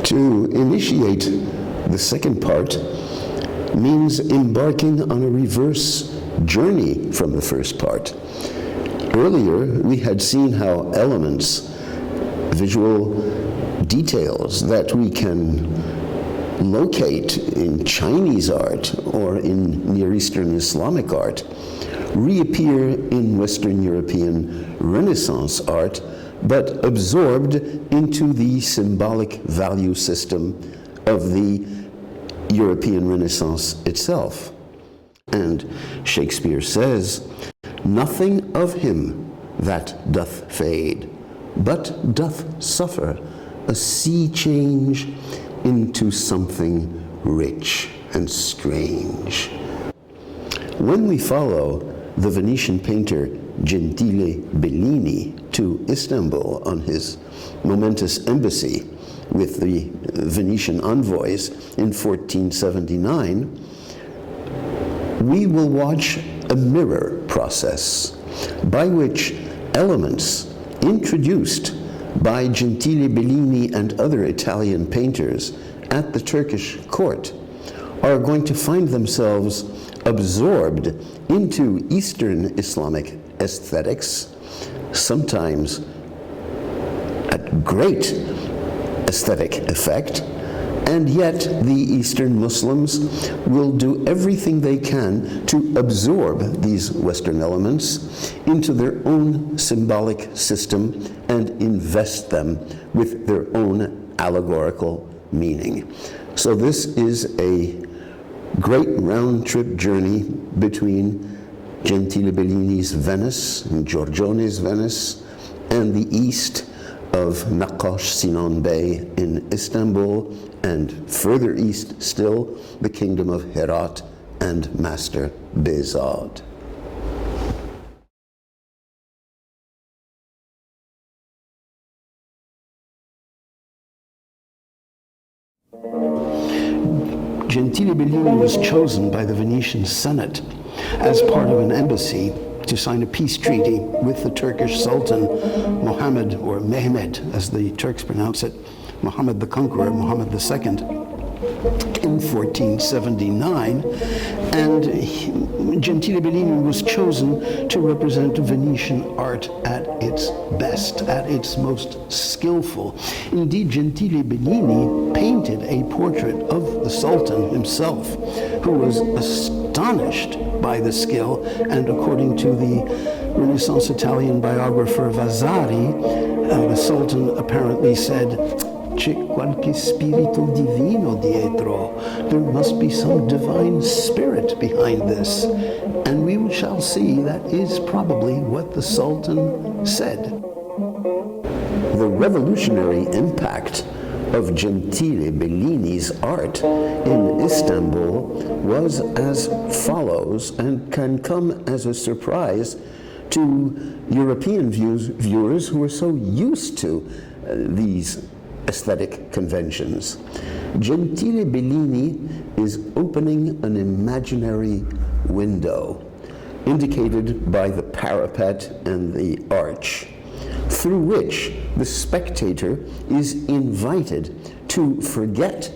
To initiate the second part means embarking on a reverse journey from the first part. Earlier, we had seen how elements, visual details that we can locate in Chinese art or in Near Eastern Islamic art reappear in Western European Renaissance art, but absorbed into the symbolic value system of the European Renaissance itself. And Shakespeare says, "Nothing of him that doth fade, but doth suffer a sea change into something rich and strange." When we follow the Venetian painter Gentile Bellini to Istanbul on his momentous embassy with the Venetian envoys in 1479, we will watch a mirror process by which elements introduced by Gentile Bellini and other Italian painters at the Turkish court are going to find themselves absorbed into Eastern Islamic aesthetics, sometimes at great aesthetic effect, and yet the Eastern Muslims will do everything they can to absorb these Western elements into their own symbolic system and invest them with their own allegorical meaning. So this is a great round-trip journey between Gentile Bellini's Venice and Giorgione's Venice and the east of Naqqash Sinan Bey in Istanbul, and further east still, the kingdom of Herat and Master Bihzad. Gentile Bellini was chosen by the Venetian Senate as part of an embassy to sign a peace treaty with the Turkish Sultan Muhammad, or Mehmed as the Turks pronounce it, Muhammad the Conqueror, Muhammad II, in 1479, and Gentile Bellini was chosen to represent Venetian art at its best, at its most skillful. Indeed, Gentile Bellini painted a portrait of the Sultan himself, who was astonished by the skill, and according to the Renaissance Italian biographer Vasari, the Sultan apparently said, "C'è qualche spirito divino dietro." There must be some divine spirit behind this. And we shall see that is probably what the Sultan said. The revolutionary impact of Gentile Bellini's art in Istanbul was as follows, and can come as a surprise to European viewers who are so used to these aesthetic conventions. Gentile Bellini is opening an imaginary window, indicated by the parapet and the arch, through which the spectator is invited to forget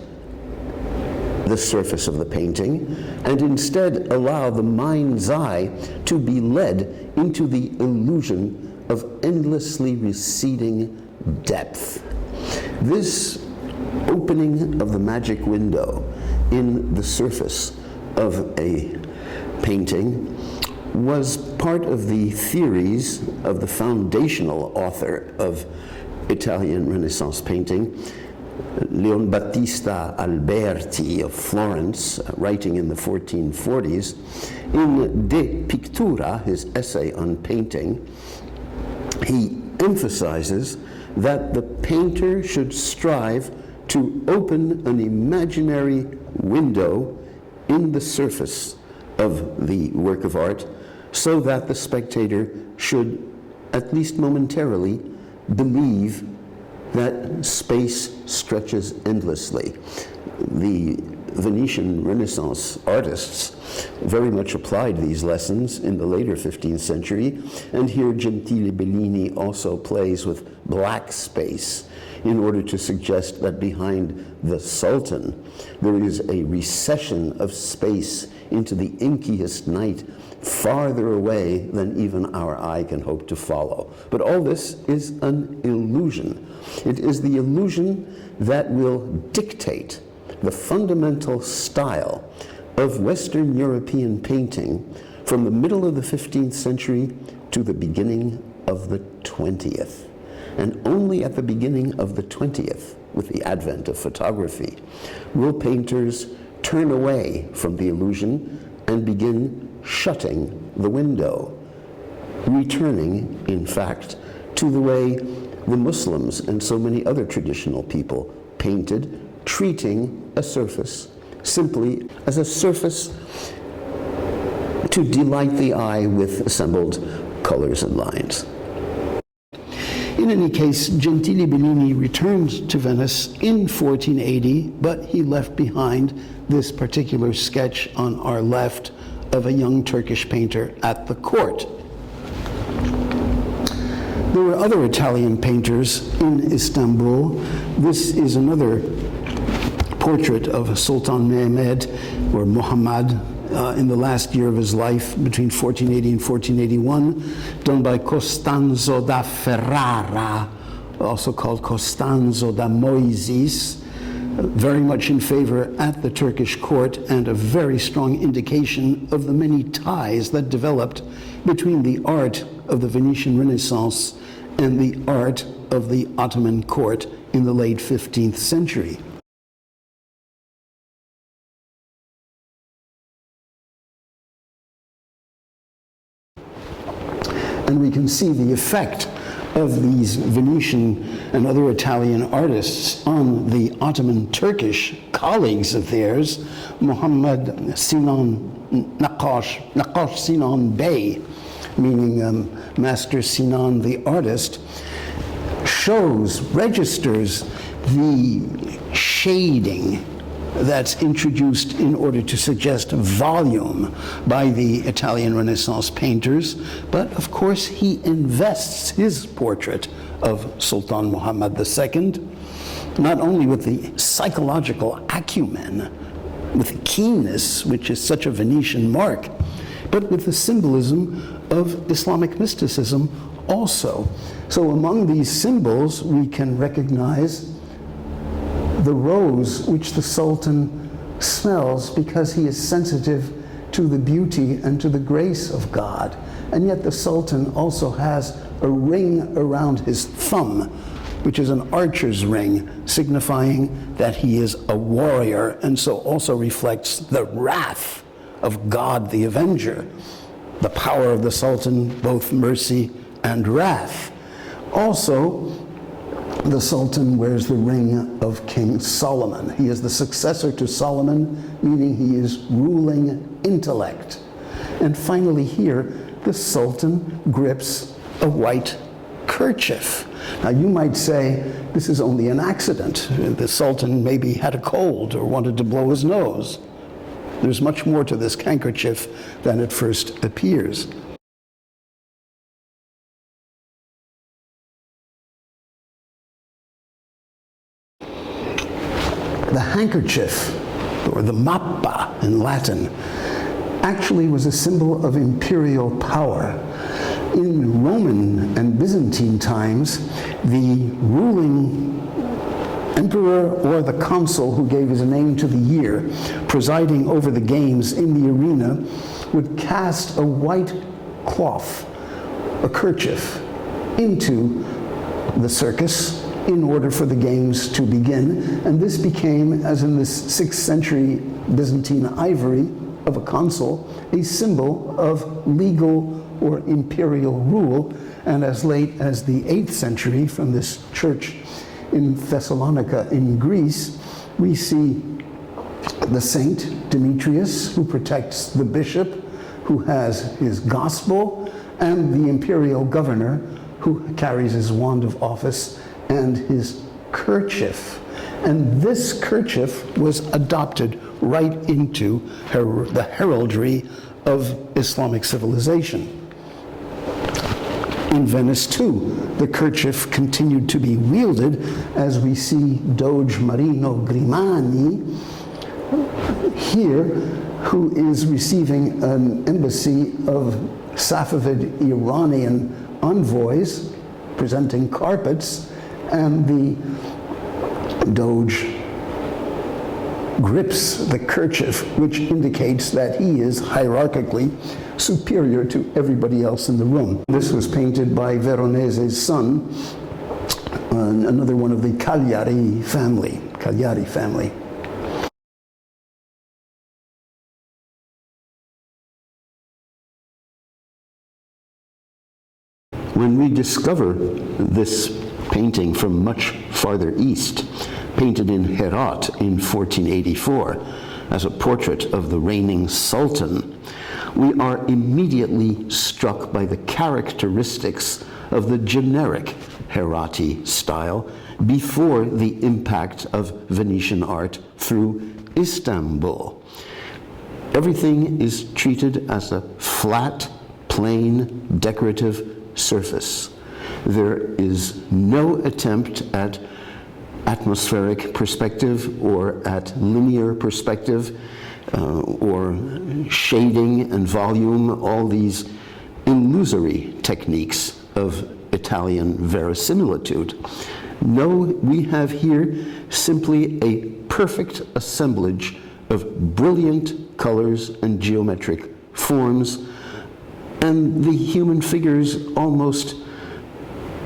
the surface of the painting and instead allow the mind's eye to be led into the illusion of endlessly receding depth. This opening of the magic window in the surface of a painting was part of the theories of the foundational author of Italian Renaissance painting, Leon Battista Alberti of Florence, writing in the 1440s. In De Pictura, his essay on painting, he emphasizes that the painter should strive to open an imaginary window in the surface of the work of art so that the spectator should, at least momentarily, believe that space stretches endlessly. The Venetian Renaissance artists very much applied these lessons in the later 15th century, and here Gentile Bellini also plays with black space in order to suggest that behind the Sultan there is a recession of space into the inkiest night, farther away than even our eye can hope to follow. But all this is an illusion. It is the illusion that will dictate the fundamental style of Western European painting from the middle of the 15th century to the beginning of the 20th. And only at the beginning of the 20th, with the advent of photography, will painters turn away from the illusion and begin shutting the window, returning, in fact, to the way the Muslims and so many other traditional people painted, treating a surface simply as a surface to delight the eye with assembled colors and lines. In any case, Gentile Bellini returned to Venice in 1480, but he left behind this particular sketch on our left of a young Turkish painter at the court. There were other Italian painters in Istanbul. This is another portrait of Sultan Mehmed, or Muhammad, in the last year of his life, between 1480 and 1481, done by Costanzo da Ferrara, also called Costanzo da Moisis, very much in favor at the Turkish court, and a very strong indication of the many ties that developed between the art of the Venetian Renaissance and the art of the Ottoman court in the late 15th century. And we can see the effect of these Venetian and other Italian artists on the Ottoman Turkish colleagues of theirs. Muhammad Sinan Naqash Sinan Bey, meaning Master Sinan the artist, registers the shading that's introduced in order to suggest volume by the Italian Renaissance painters. But of course he invests his portrait of Sultan Muhammad II not only with the psychological acumen, with the keenness, which is such a Venetian mark, but with the symbolism of Islamic mysticism also. So among these symbols we can recognize the rose which the Sultan smells because he is sensitive to the beauty and to the grace of God. And yet the Sultan also has a ring around his thumb, which is an archer's ring, signifying that he is a warrior, and so also reflects the wrath of God the Avenger, the power of the Sultan, both mercy and wrath. Also, the Sultan wears the ring of King Solomon. He is the successor to Solomon, meaning he is ruling intellect. And finally here, the Sultan grips a white kerchief. Now you might say, this is only an accident. The Sultan maybe had a cold or wanted to blow his nose. There's much more to this handkerchief than at first appears. The handkerchief, or the mappa in Latin, actually was a symbol of imperial power. In Roman and Byzantine times, the ruling emperor or the consul who gave his name to the year, presiding over the games in the arena, would cast a white cloth, a kerchief, into the circus in order for the games to begin. And this became, as in this 6th century Byzantine ivory of a consul, a symbol of legal or imperial rule. And as late as the 8th century, from this church in Thessalonica in Greece, we see the saint Demetrius, who protects the bishop, who has his gospel, and the imperial governor, who carries his wand of office and his kerchief. And this kerchief was adopted right into the heraldry of Islamic civilization. In Venice, too, the kerchief continued to be wielded, as we see Doge Marino Grimani here, who is receiving an embassy of Safavid Iranian envoys presenting carpets, and the Doge grips the kerchief, which indicates that he is hierarchically superior to everybody else in the room. This was painted by Veronese's son, another one of the Cagliari family. When we discover this painting from much farther east, painted in Herat in 1484 as a portrait of the reigning sultan, we are immediately struck by the characteristics of the generic Herati style before the impact of Venetian art through Istanbul. Everything is treated as a flat, plain, decorative surface. There is no attempt at atmospheric perspective or at linear perspective or shading and volume, all these illusory techniques of Italian verisimilitude. No, we have here simply a perfect assemblage of brilliant colors and geometric forms, and the human figures almost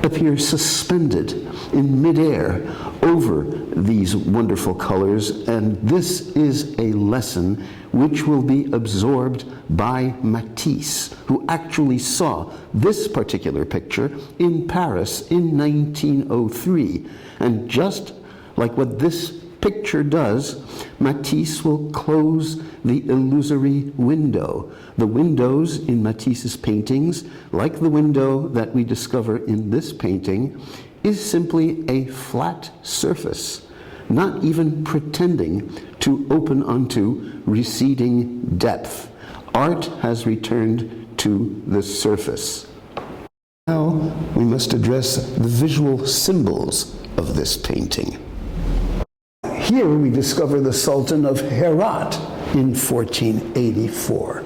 appear suspended in midair over these wonderful colors, and this is a lesson which will be absorbed by Matisse, who actually saw this particular picture in Paris in 1903. And just like what this picture does, Matisse will close the illusory window. The windows in Matisse's paintings, like the window that we discover in this painting, is simply a flat surface, not even pretending to open onto receding depth. Art has returned to the surface. Now we must address the visual symbols of this painting. Here we discover the Sultan of Herat in 1484.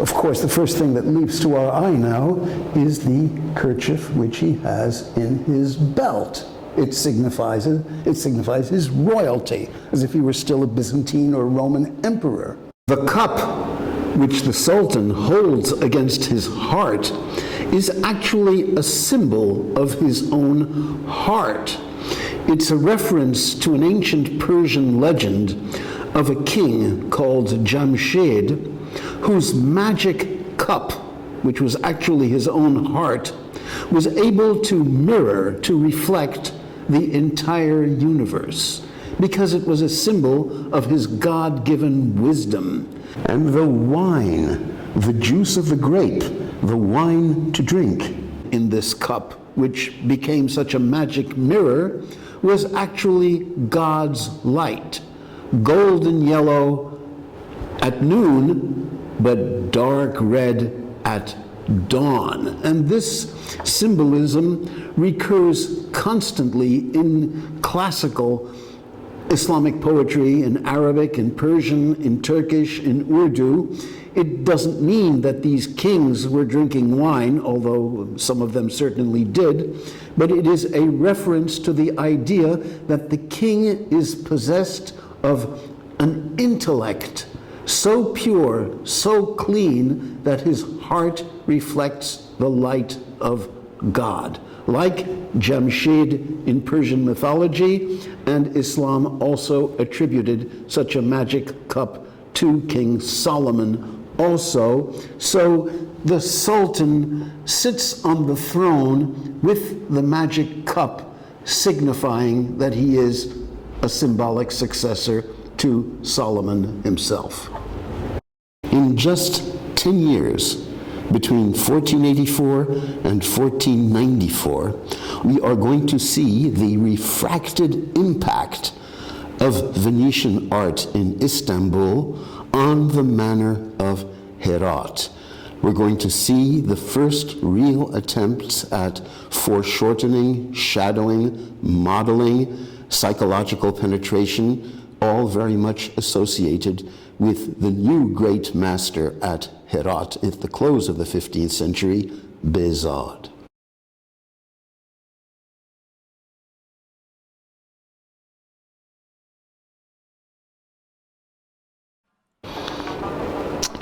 Of course, the first thing that leaps to our eye now is the kerchief which he has in his belt. It signifies his royalty, as if he were still a Byzantine or Roman emperor. The cup which the Sultan holds against his heart is actually a symbol of his own heart. It's a reference to an ancient Persian legend of a king called Jamshid, whose magic cup, which was actually his own heart, was able to mirror, to reflect the entire universe, because it was a symbol of his God-given wisdom. And the wine, the juice of the grape, the wine to drink in this cup, which became such a magic mirror, was actually God's light, golden yellow at noon, but dark red at dawn. And this symbolism recurs constantly in classical Islamic poetry, in Arabic, in Persian, in Turkish, in Urdu. It doesn't mean that these kings were drinking wine, although some of them certainly did, but it is a reference to the idea that the king is possessed of an intellect so pure, so clean, that his heart reflects the light of God. Like Jamshid in Persian mythology, and Islam also attributed such a magic cup to King Solomon also. So the Sultan sits on the throne with the magic cup, signifying that he is a symbolic successor to Solomon himself. In just 10 years, between 1484 and 1494, we are going to see the refracted impact of Venetian art in Istanbul on the manor of Herat. We're going to see the first real attempts at foreshortening, shadowing, modeling, psychological penetration, all very much associated with the new great master at Herat at the close of the 15th century, Bihzad.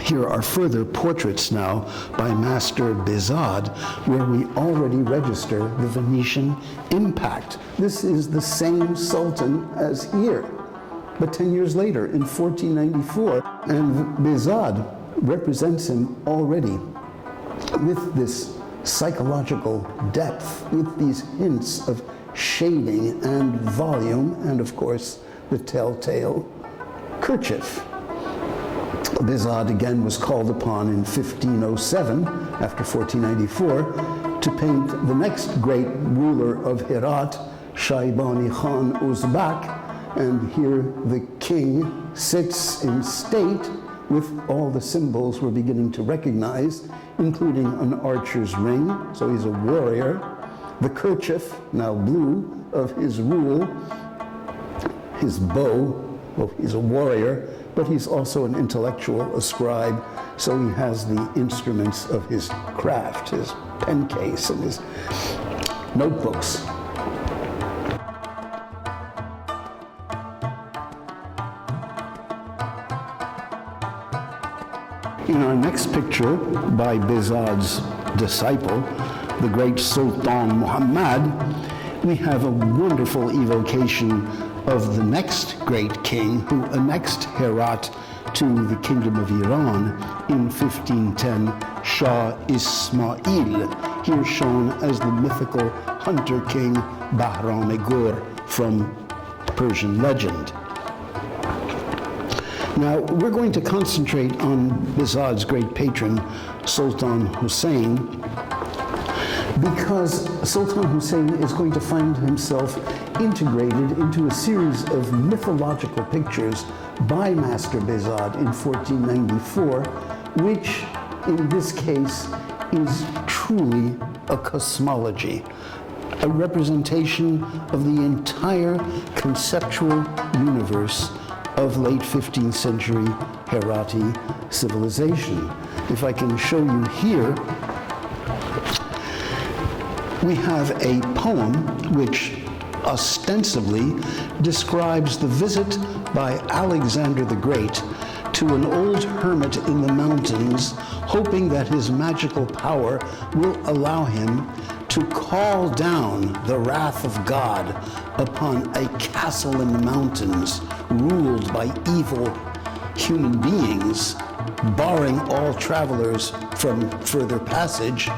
Here are further portraits now by Master Bihzad, where we already register the Venetian impact. This is the same Sultan as here, but 10 years later in 1494, and Bihzad represents him already with this psychological depth, with these hints of shading and volume, and of course the telltale kerchief. Bihzad again was called upon in 1507, after 1494, to paint the next great ruler of Herat, Shaybani Khan Uzbek, and here the king sits in state with all the symbols we're beginning to recognize, including an archer's ring, so he's a warrior, the kerchief, now blue, of his rule, his bow, well, he's a warrior, but he's also an intellectual, a scribe, so he has the instruments of his craft, his pen case and his notebooks. In our next picture by Bihzad's disciple, the great Sultan Muhammad, we have a wonderful evocation of the next great king who annexed Herat to the Kingdom of Iran in 1510, Shah Ismail, here shown as the mythical hunter king Bahram-e-Gur from Persian legend. Now, we're going to concentrate on Bihzad's great patron, Sultan Hussein, because Sultan Hussein is going to find himself integrated into a series of mythological pictures by Master Bihzad in 1494, which in this case is truly a cosmology, a representation of the entire conceptual universe of late 15th century Herati civilization. If I can show you here, we have a poem which ostensibly describes the visit by Alexander the Great to an old hermit in the mountains, hoping that his magical power will allow him to call down the wrath of God upon a castle in the mountains ruled by evil human beings, barring all travelers from further passage.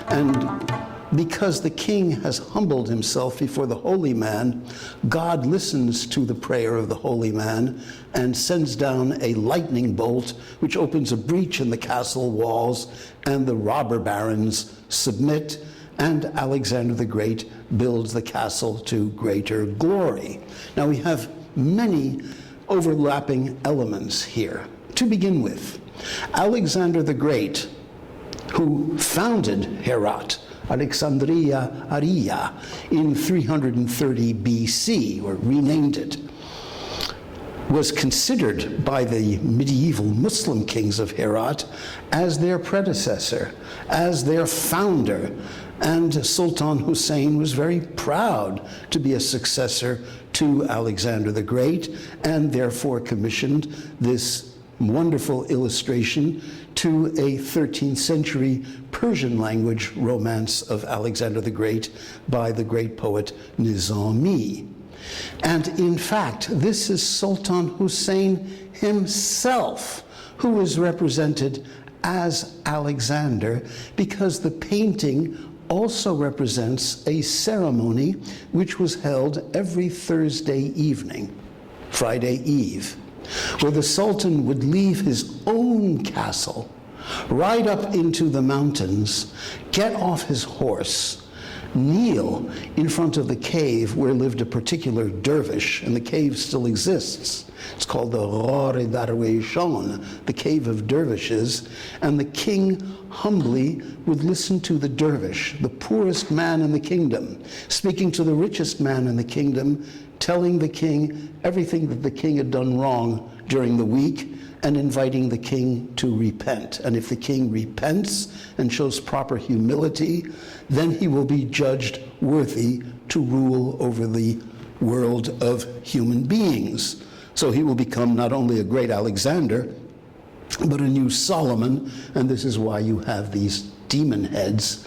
And because the king has humbled himself before the holy man, God listens to the prayer of the holy man and sends down a lightning bolt which opens a breach in the castle walls, and the robber barons submit, and Alexander the Great builds the castle to greater glory. Now we have many overlapping elements here. To begin with, Alexander the Great, who founded Herat, Alexandria Aria, in 330 BC, or renamed it, was considered by the medieval Muslim kings of Herat as their predecessor, as their founder, and Sultan Hussein was very proud to be a successor to Alexander the Great, and therefore commissioned this wonderful illustration to a 13th century Persian language romance of Alexander the Great by the great poet Nizami. And in fact, this is Sultan Hussein himself who is represented as Alexander, because the painting also represents a ceremony which was held every Thursday evening, Friday Eve, where the Sultan would leave his own castle, ride up into the mountains, get off his horse, kneel in front of the cave where lived a particular dervish, and the cave still exists. It's called the Ghar Darweshon, the cave of dervishes, and the king humbly would listen to the dervish, the poorest man in the kingdom, speaking to the richest man in the kingdom, telling the king everything that the king had done wrong during the week, and inviting the king to repent. And if the king repents and shows proper humility, then he will be judged worthy to rule over the world of human beings. So he will become not only a great Alexander, but a new Solomon, and this is why you have these demon heads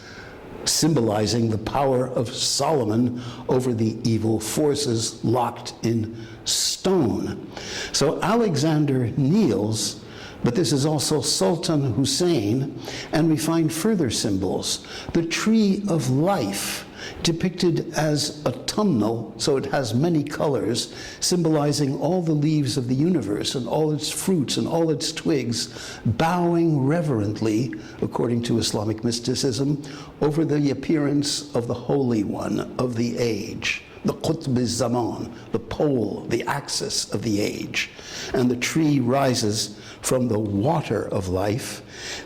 symbolizing the power of Solomon over the evil forces locked in stone. So Alexander kneels, but this is also Sultan Hussein, and we find further symbols. The tree of life, depicted as autumnal, so it has many colors, symbolizing all the leaves of the universe and all its fruits and all its twigs, bowing reverently, according to Islamic mysticism, over the appearance of the Holy One of the age, the Qutb al-Zaman, the pole, the axis of the age. And the tree rises from the water of life.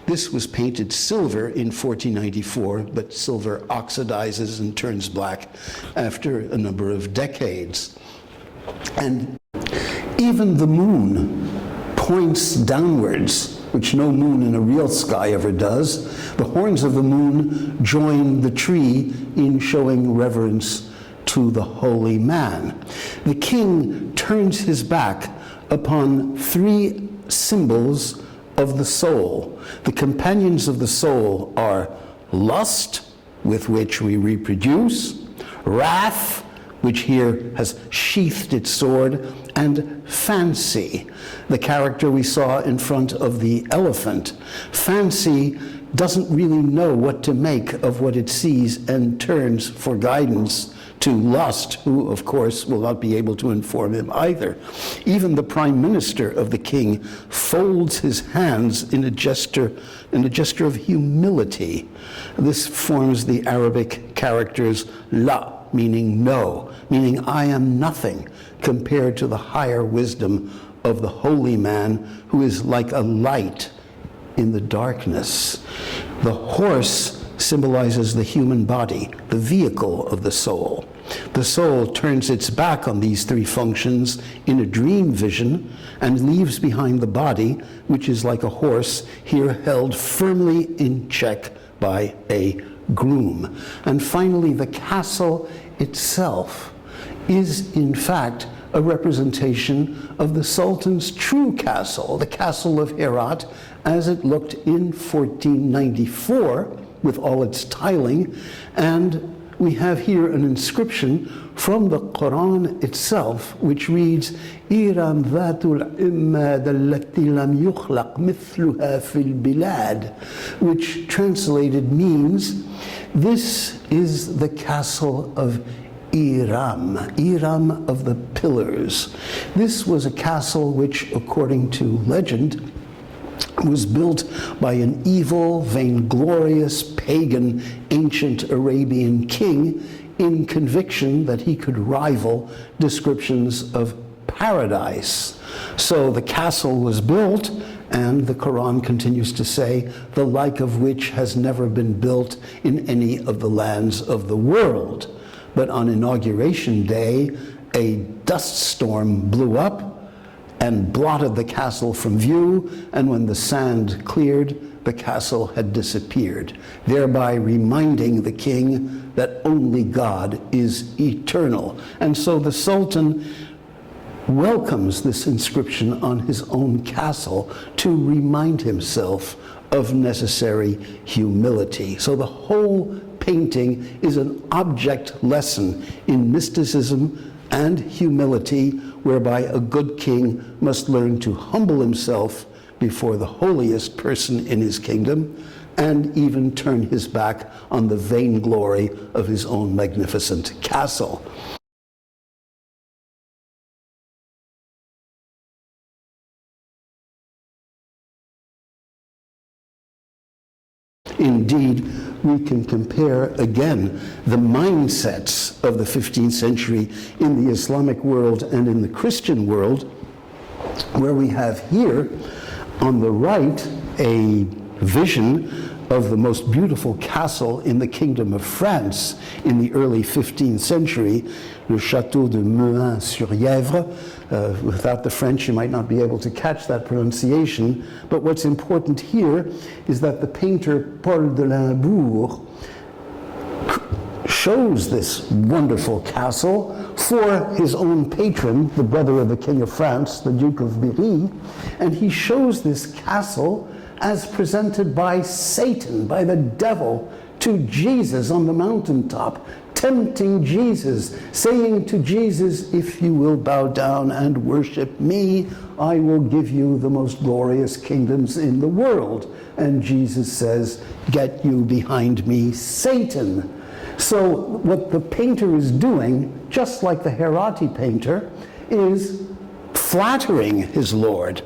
This was painted silver in 1494, but silver oxidizes and turns black after a number of decades. And even the moon points downwards, which no moon in a real sky ever does. The horns of the moon join the tree in showing reverence to the holy man. The king turns his back upon three symbols of the soul. The companions of the soul are lust, with which we reproduce, wrath, which here has sheathed its sword, and fancy, the character we saw in front of the elephant. Fancy doesn't really know what to make of what it sees and turns for guidance to lust, who of course will not be able to inform him either. Even the prime minister of the king folds his hands in a gesture of humility. This forms the Arabic characters la, meaning no, meaning I am nothing, compared to the higher wisdom of the holy man who is like a light in the darkness. The horse symbolizes the human body, the vehicle of the soul. The soul turns its back on these three functions in a dream vision and leaves behind the body, which is like a horse, here held firmly in check by a groom. And finally, the castle itself is in fact a representation of the Sultan's true castle, the castle of Herat, as it looked in 1494 with all its tiling. And we have here an inscription from the Quran itself, which reads, إِرَمْ ذَاتُ الْعِمَّادَ الَّتِي لَمْ يُخْلَقْ مِثْلُهَا فِي الْبِلَادِ, which translated means, this is the castle of Iram, Iram of the pillars. This was a castle which, according to legend, was built by an evil, vainglorious, pagan, ancient Arabian king in conviction that he could rival descriptions of paradise. So the castle was built, and the Quran continues to say, the like of which has never been built in any of the lands of the world. But on Inauguration Day, a dust storm blew up and blotted the castle from view, and when the sand cleared, the castle had disappeared, thereby reminding the king that only God is eternal. And so the Sultan welcomes this inscription on his own castle to remind himself of necessary humility. So the whole painting is an object lesson in mysticism and humility, whereby a good king must learn to humble himself before the holiest person in his kingdom and even turn his back on the vainglory of his own magnificent castle. Indeed, we can compare again the mindsets of the 15th century in the Islamic world and in the Christian world, where we have here on the right a vision of the most beautiful castle in the Kingdom of France in the early 15th century, le Château de Meuin-sur-Yèvre. Without the French, you might not be able to catch that pronunciation, but what's important here is that the painter Paul de Limbourg shows this wonderful castle for his own patron, the brother of the King of France, the Duke of Berry, and he shows this castle as presented by Satan, by the devil, to Jesus on the mountaintop, tempting Jesus, saying to Jesus, if you will bow down and worship me, I will give you the most glorious kingdoms in the world. And Jesus says, get you behind me, Satan. So what the painter is doing, just like the Herati painter, is flattering his Lord.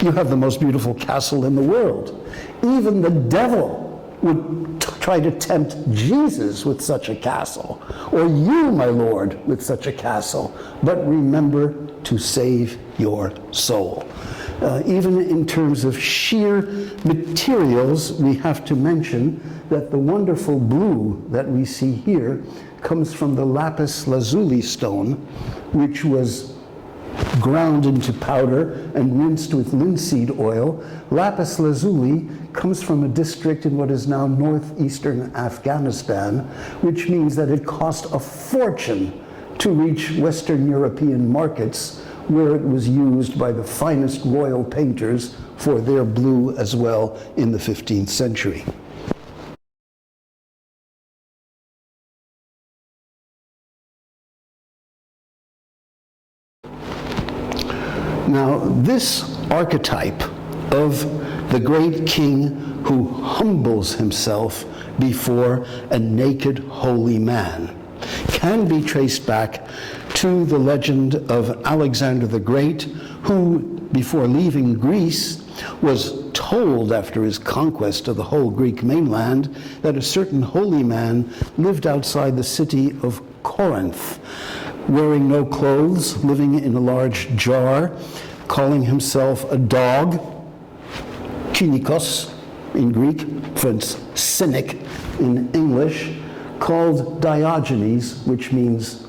You have the most beautiful castle in the world. Even the devil would try to tempt Jesus with such a castle, or you, my Lord, with such a castle. But remember to save your soul. Even in terms of sheer materials, we have to mention that the wonderful blue that we see here comes from the lapis lazuli stone, which was ground into powder and rinsed with linseed oil. Lapis lazuli comes from a district in what is now northeastern Afghanistan, which means that it cost a fortune to reach Western European markets, where it was used by the finest royal painters for their blue as well in the 15th century. Now, this archetype of the great king who humbles himself before a naked holy man can be traced back to the legend of Alexander the Great, who, before leaving Greece, was told after his conquest of the whole Greek mainland that a certain holy man lived outside the city of Corinth, wearing no clothes, living in a large jar, calling himself a dog, kynikos in Greek, friends, cynic in English, called Diogenes, which means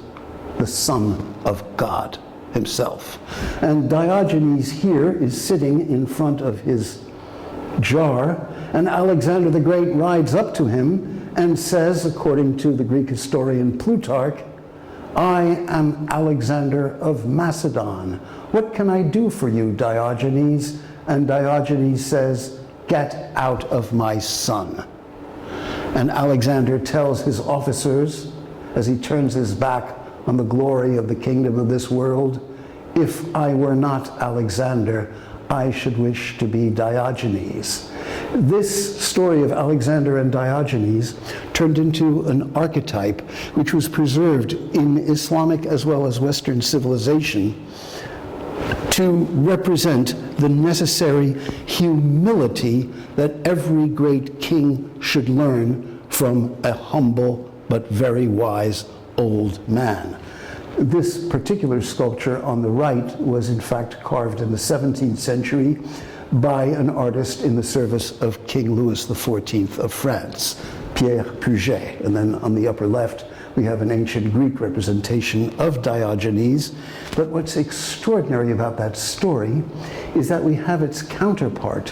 the Son of God himself. And Diogenes here is sitting in front of his jar, and Alexander the Great rides up to him and says, according to the Greek historian Plutarch, I am Alexander of Macedon. What can I do for you, Diogenes? And Diogenes says, get out of my son. And Alexander tells his officers, as he turns his back on the glory of the kingdom of this world, if I were not Alexander, I should wish to be Diogenes. This story of Alexander and Diogenes turned into an archetype which was preserved in Islamic as well as Western civilization to represent the necessary humility that every great king should learn from a humble but very wise old man. This particular sculpture on the right was in fact carved in the 17th century by an artist in the service of King Louis XIV of France, Pierre Puget. And then on the upper left, we have an ancient Greek representation of Diogenes. But what's extraordinary about that story is that we have its counterpart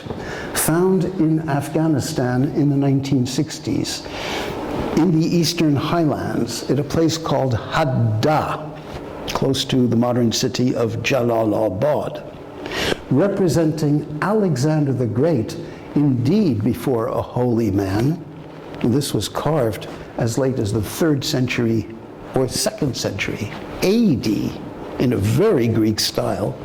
found in Afghanistan in the 1960s, in the eastern highlands, at a place called Hadda, close to the modern city of Jalalabad, representing Alexander the Great, indeed before a holy man. This was carved as late as the 3rd century or 2nd century AD in a very Greek style.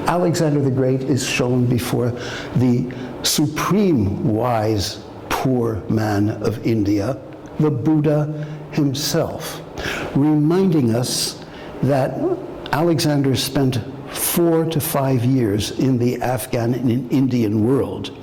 Alexander the Great is shown before the supreme wise poor man of India, the Buddha himself, reminding us that Alexander spent 4 to 5 years in the Afghan and Indian world,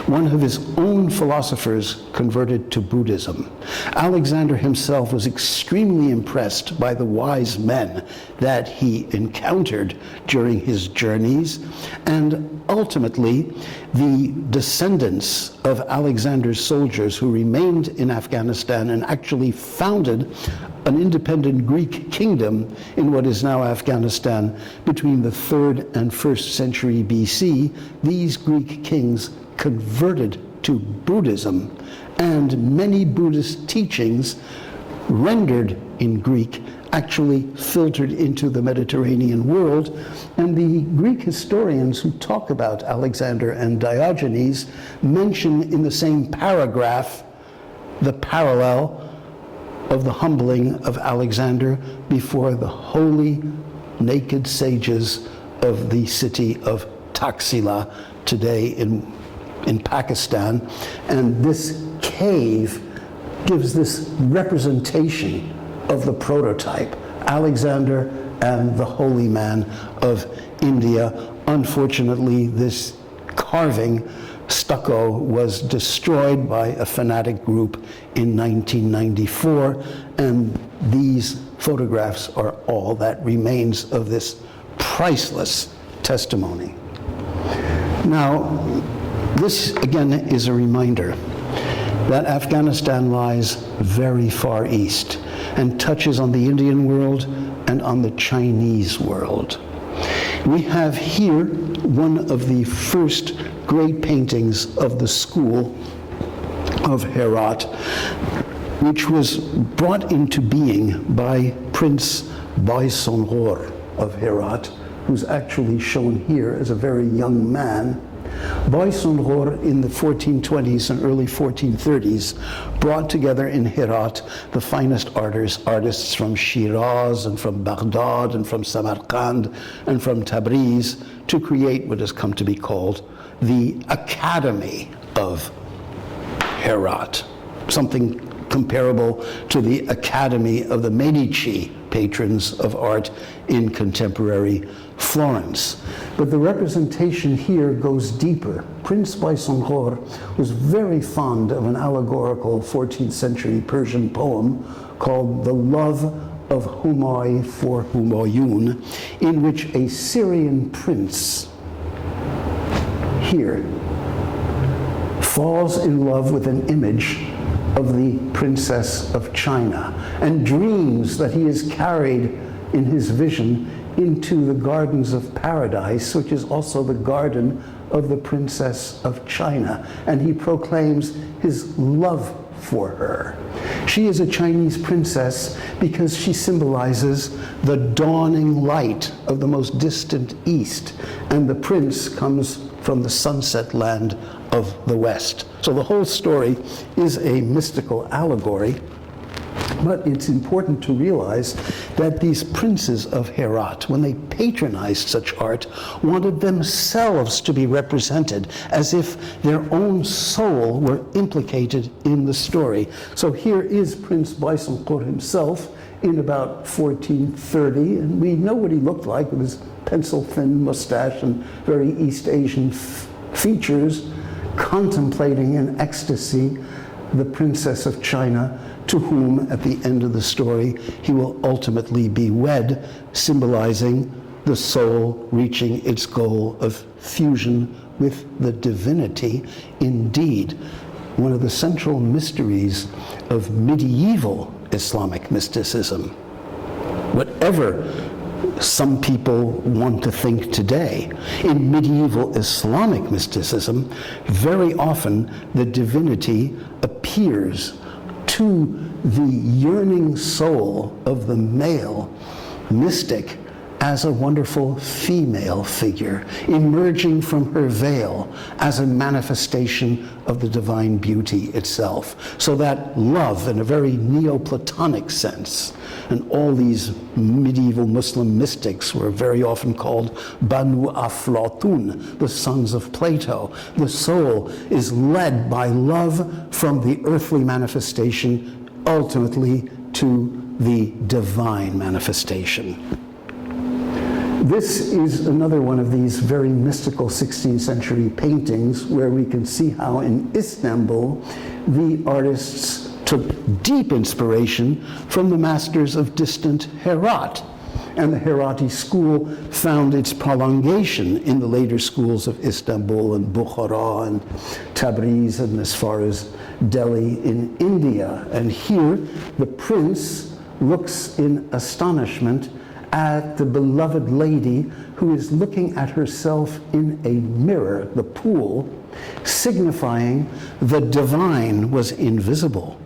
One of his own philosophers converted to Buddhism. Alexander himself was extremely impressed by the wise men that he encountered during his journeys, and ultimately the descendants of Alexander's soldiers who remained in Afghanistan and actually founded an independent Greek kingdom in what is now Afghanistan between the 3rd and 1st century BC. These Greek kings converted to Buddhism, and many Buddhist teachings rendered in Greek actually filtered into the Mediterranean world. And the Greek historians who talk about Alexander and Diogenes mention in the same paragraph the parallel of the humbling of Alexander before the holy naked sages of the city of Taxila today in Pakistan. And this cave gives this representation of the prototype, Alexander and the holy man of India. Unfortunately, this carving, stucco, was destroyed by a fanatic group in 1994, and these photographs are all that remains of this priceless testimony. Now, this again is a reminder that Afghanistan lies very far east and touches on the Indian world and on the Chinese world. We have here one of the first great paintings of the school of Herat, which was brought into being by Prince Bihzad of Herat, who's actually shown here as a very young man. Bihzad in the 1420s and early 1430s brought together in Herat the finest artists from Shiraz and from Baghdad and from Samarkand and from Tabriz to create what has come to be called the Academy of Herat, something comparable to the Academy of the Medici patrons of art in contemporary Florence. But the representation here goes deeper. Prince Bihzad was very fond of an allegorical 14th century Persian poem called The Love of Humayun for Humayun, in which a Syrian prince here falls in love with an image of the Princess of China and dreams that he is carried in his vision into the gardens of paradise, which is also the garden of the Princess of China, and he proclaims his love for her. She is a Chinese princess because she symbolizes the dawning light of the most distant east, and the prince comes from the sunset land of the west. So the whole story is a mystical allegory. But it's important to realize that these princes of Herat, when they patronized such art, wanted themselves to be represented as if their own soul were implicated in the story. So here is Prince Bihzad himself in about 1430, and we know what he looked like with his pencil-thin mustache and very East Asian features, contemplating in ecstasy the Princess of China, to whom, at the end of the story, he will ultimately be wed, symbolizing the soul reaching its goal of fusion with the divinity. Indeed, one of the central mysteries of medieval Islamic mysticism, whatever some people want to think today. In medieval Islamic mysticism, very often the divinity appears to the yearning soul of the male mystic as a wonderful female figure, emerging from her veil as a manifestation of the divine beauty itself. So that love, in a very Neoplatonic sense, and all these medieval Muslim mystics were very often called Banu Aflatun, the sons of Plato. The soul is led by love from the earthly manifestation, ultimately to the divine manifestation. This is another one of these very mystical 16th century paintings where we can see how in Istanbul the artists took deep inspiration from the masters of distant Herat. And the Herati school found its prolongation in the later schools of Istanbul and Bukhara and Tabriz and as far as Delhi in India. And here the prince looks in astonishment at the beloved lady who is looking at herself in a mirror, the pool, signifying the divine was invisible.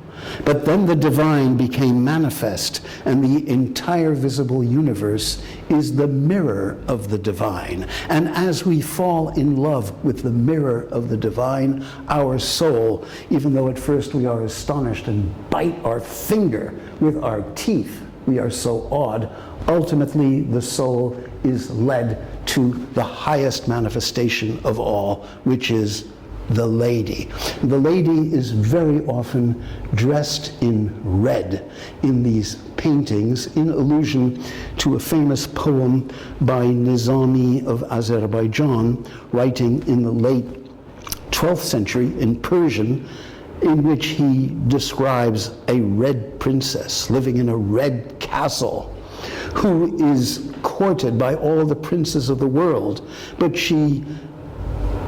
But then the divine became manifest, and the entire visible universe is the mirror of the divine. And as we fall in love with the mirror of the divine, our soul, even though at first we are astonished and bite our finger with our teeth, we are so awed, ultimately the soul is led to the highest manifestation of all, which is the lady. The lady is very often dressed in red in these paintings in allusion to a famous poem by Nizami of Azerbaijan, writing in the late 12th century in Persian, in which he describes a red princess living in a red castle who is courted by all the princes of the world, but she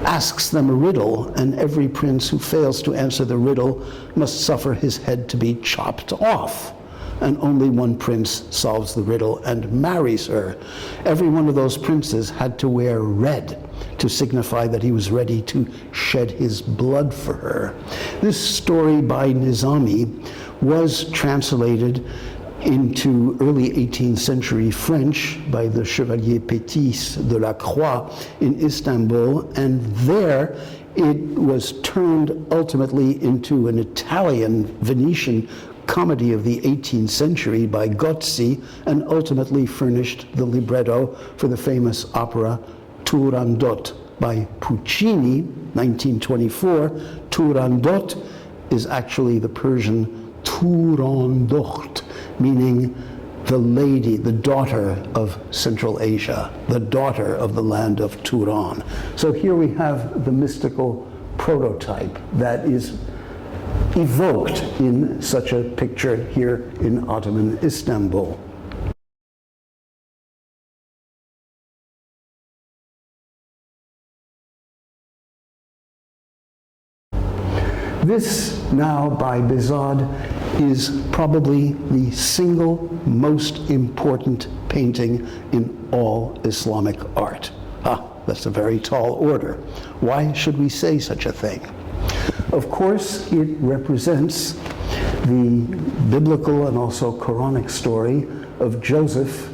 asks them a riddle, and every prince who fails to answer the riddle must suffer his head to be chopped off. And only one prince solves the riddle and marries her. Every one of those princes had to wear red to signify that he was ready to shed his blood for her. This story by Nizami was translated into early 18th century French by the Chevalier Pétis de la Croix in Istanbul, and there it was turned ultimately into an Italian Venetian comedy of the 18th century by Gozzi, and ultimately furnished the libretto for the famous opera Turandot by Puccini, 1924. Turandot is actually the Persian Turandot, meaning the lady, the daughter of Central Asia, the daughter of the land of Turan. So here we have the mystical prototype that is evoked in such a picture here in Ottoman Istanbul. This now by Bihzad is probably the single most important painting in all Islamic art. That's a very tall order. Why should we say such a thing? Of course, it represents the biblical and also Quranic story of Joseph,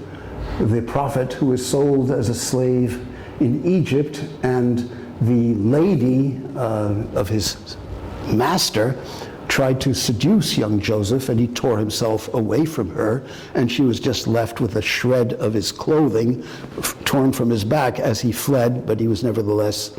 the prophet who was sold as a slave in Egypt, and the lady of his master tried to seduce young Joseph, and he tore himself away from her, and she was just left with a shred of his clothing torn from his back as he fled, but he was nevertheless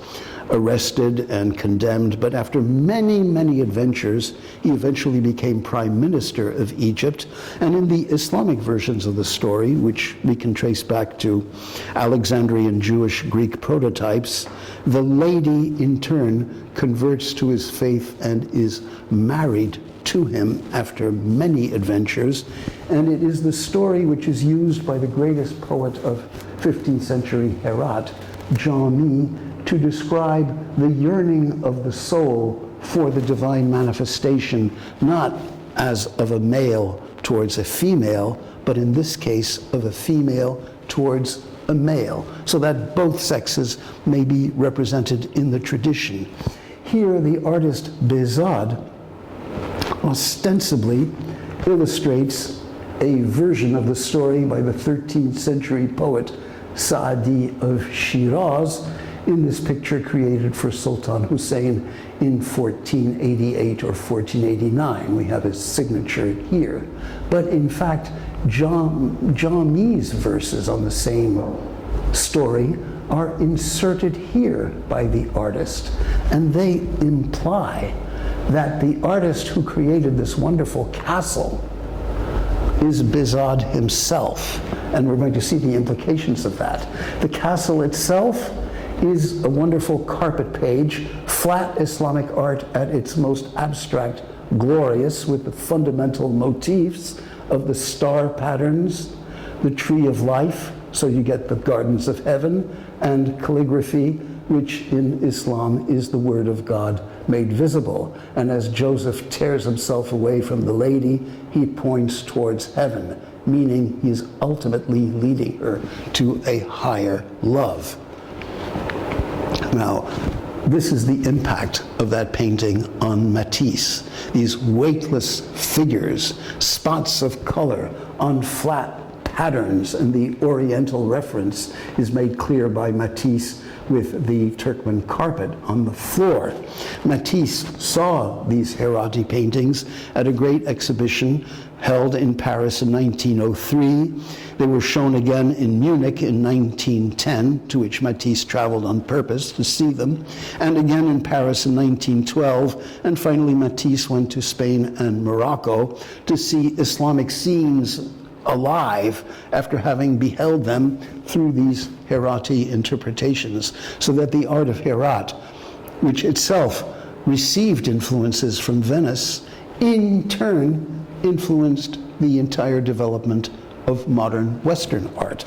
arrested and condemned. But after many, many adventures, he eventually became prime minister of Egypt. And in the Islamic versions of the story, which we can trace back to Alexandrian Jewish Greek prototypes, the lady in turn converts to his faith and is married to him after many adventures. And it is the story which is used by the greatest poet of 15th century Herat, Jami, to describe the yearning of the soul for the divine manifestation, not as of a male towards a female, but in this case of a female towards a male, so that both sexes may be represented in the tradition. Here the artist Bihzad ostensibly illustrates a version of the story by the 13th century poet Saadi of Shiraz, in this picture created for Sultan Hussein in 1488 or 1489. We have his signature here. But in fact, Jami's verses on the same story are inserted here by the artist, and they imply that the artist who created this wonderful castle is Bihzad himself. and we're going to see the implications of that. The castle itself is a wonderful carpet page, flat Islamic art at its most abstract, glorious, with the fundamental motifs of the star patterns, the tree of life, so you get the gardens of heaven, and calligraphy, which in Islam is the word of God made visible. And as Joseph tears himself away from the lady, he points towards heaven, meaning he's ultimately leading her to a higher love. Now, this is the impact of that painting on Matisse. These weightless figures, spots of color on flat patterns, and the Oriental reference is made clear by Matisse with the Turkmen carpet on the floor. Matisse saw these Herati paintings at a great exhibition held in Paris in 1903. They were shown again in Munich in 1910, to which Matisse traveled on purpose to see them, and again in Paris in 1912, and finally Matisse went to Spain and Morocco to see Islamic scenes alive after having beheld them through these Herati interpretations, so that the art of Herat, which itself received influences from Venice, in turn influenced the entire development of modern Western art.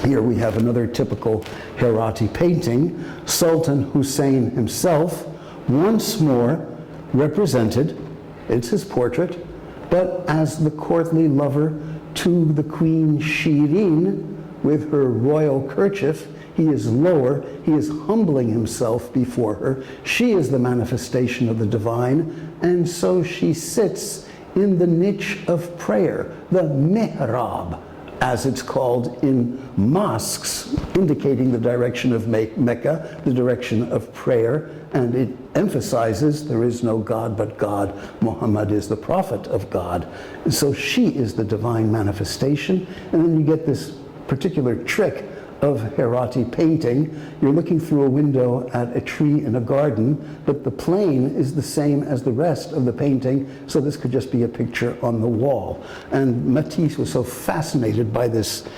Here we have another typical Herati painting, Sultan Hussein himself, once more represented, it's his portrait, but as the courtly lover to the Queen Shirin with her royal kerchief. He is lower, he is humbling himself before her. She is the manifestation of the divine, and so she sits in the niche of prayer, the mihrab, as it's called in mosques, indicating the direction of Mecca, the direction of prayer, and it emphasizes there is no God but God. Muhammad is the prophet of God. And so she is the divine manifestation, and then you get this particular trick of Herati painting. You're looking through a window at a tree in a garden, but the plane is the same as the rest of the painting, so this could just be a picture on the wall. And Matisse was so fascinated by this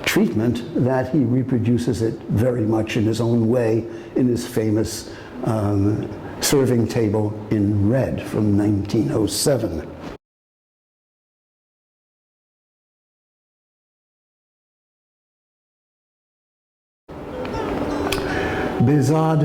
treatment that he reproduces it very much in his own way in his famous serving table in red from 1907. Bihzad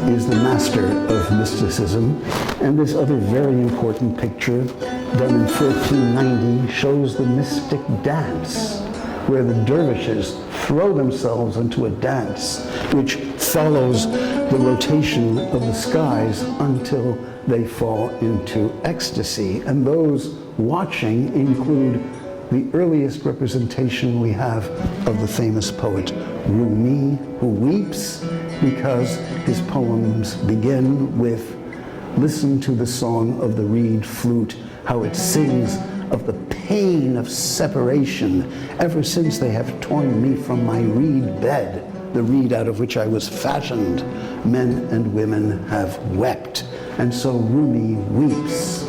is the master of mysticism, and this other very important picture, done in 1490, shows the mystic dance, where the dervishes throw themselves into a dance which follows the rotation of the skies until they fall into ecstasy. And those watching include the earliest representation we have of the famous poet Rumi, who weeps because his poems begin with, listen to the song of the reed flute, how it sings of the pain of separation, ever since they have torn me from my reed bed, the reed out of which I was fashioned. Men and women have wept, and so Rumi weeps.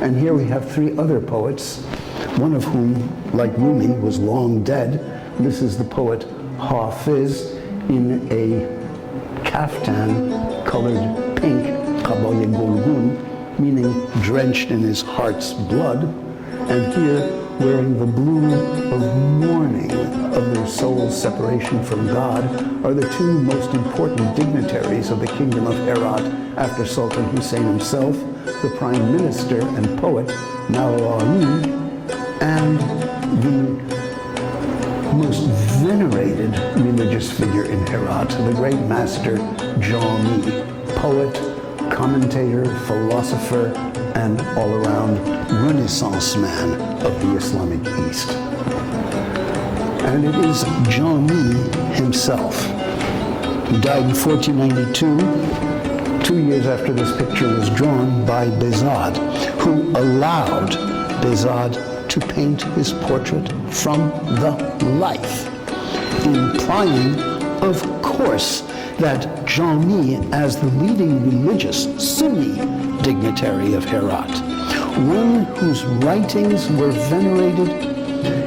And here we have three other poets, one of whom, like Rumi, was long dead. This is the poet Hafiz in a kaftan colored pink, kaboye gulgun, meaning drenched in his heart's blood, and here wearing the blue of mourning of their soul's separation from God are the two most important dignitaries of the kingdom of Herat after Sultan Hussein himself, the prime minister and poet Nawali, and the most venerated religious figure in Herat, the great master Jami, poet, commentator, philosopher, and all-around Renaissance man of the Islamic East. And it is Jami himself, who died in 1492, 2 years after this picture was drawn by Bihzad, who allowed Bihzad to paint his portrait from the life, implying, of course, that Jami, as the leading religious Sunni dignitary of Herat, one whose writings were venerated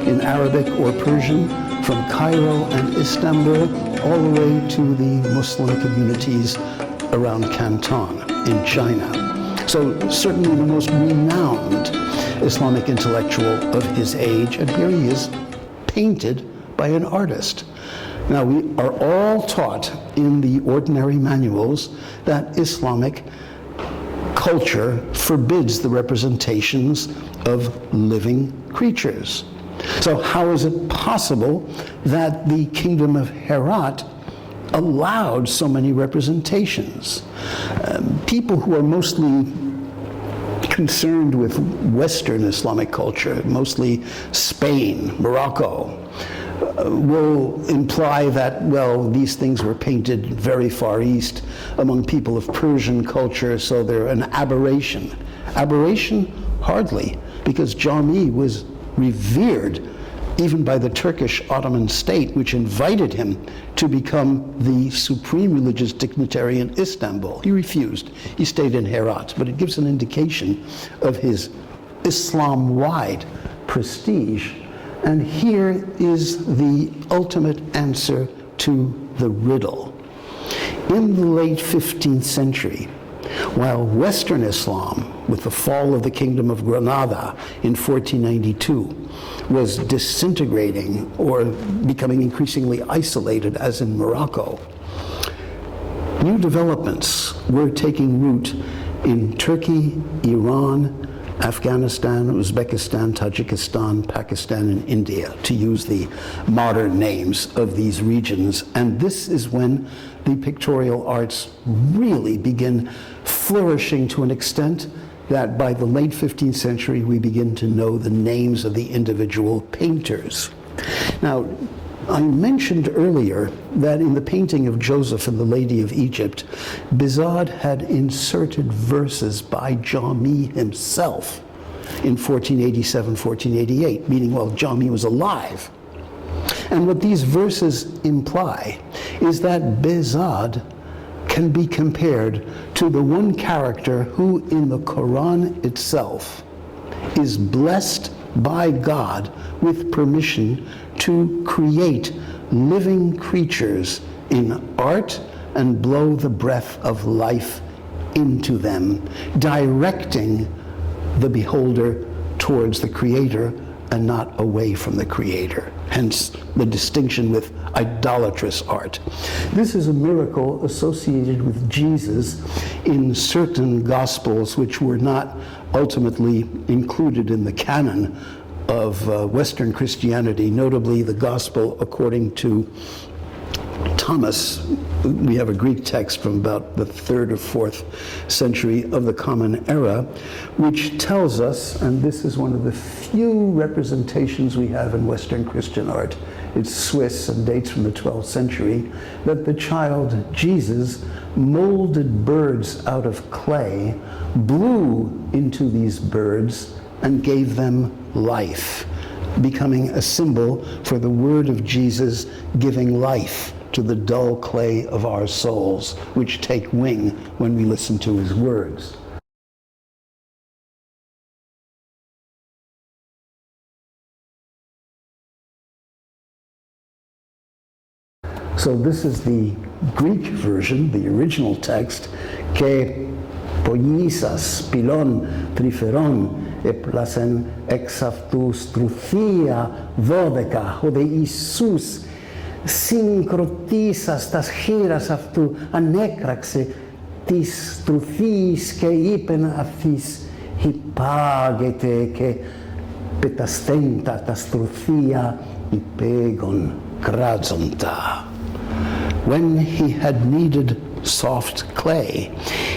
in Arabic or Persian, from Cairo and Istanbul all the way to the Muslim communities around Canton in China. So certainly the most renowned Islamic intellectual of his age, and here he is painted by an artist. Now, we are all taught in the ordinary manuals that Islamic culture forbids the representations of living creatures. So how is it possible that the kingdom of Herat allowed so many representations? People who are mostly concerned with Western Islamic culture, mostly Spain, Morocco, will imply that, well, these things were painted very far east among people of Persian culture, so they're an aberration. Aberration? Hardly, because Jami was revered even by the Turkish Ottoman state, which invited him to become the supreme religious dignitary in Istanbul. He refused. He stayed in Herat, but it gives an indication of his Islam-wide prestige. And here is the ultimate answer to the riddle. In the late 15th century, while Western Islam, with the fall of the Kingdom of Granada in 1492, was disintegrating or becoming increasingly isolated, as in Morocco, new developments were taking root in Turkey, Iran, Afghanistan, Uzbekistan, Tajikistan, Pakistan, and India, to use the modern names of these regions. And this is when the pictorial arts really begin flourishing to an extent that by the late 15th century, we begin to know the names of the individual painters. Now, I mentioned earlier that in the painting of Joseph and the Lady of Egypt, Bihzad had inserted verses by Jami himself in 1487, 1488, meaning while Jami was alive. And what these verses imply is that Bihzad can be compared to the one character who in the Quran itself is blessed by God with permission to create living creatures in art and blow the breath of life into them, directing the beholder towards the Creator and not away from the Creator. Hence the distinction with idolatrous art. This is a miracle associated with Jesus in certain Gospels which were not ultimately included in the canon of Western Christianity, notably the Gospel according to Thomas. We have a Greek text from about the 3rd or 4th century of the Common Era, which tells us, and this is one of the few representations we have in Western Christian art, it's Swiss and dates from the 12th century, that the child Jesus molded birds out of clay, blew into these birds, and gave them life, becoming a symbol for the word of Jesus giving life to the dull clay of our souls, which take wing when we listen to his words. So this is the Greek version, the original text, que poiesas pilon triferon eplasen ex aftus truthia dodeka hode Isus syncrotisas tas chiras aftu anecraxe tis truthis ke ipen afis hippagete ke petastenta tas truthia ipegon grazonta. When he had kneaded soft clay,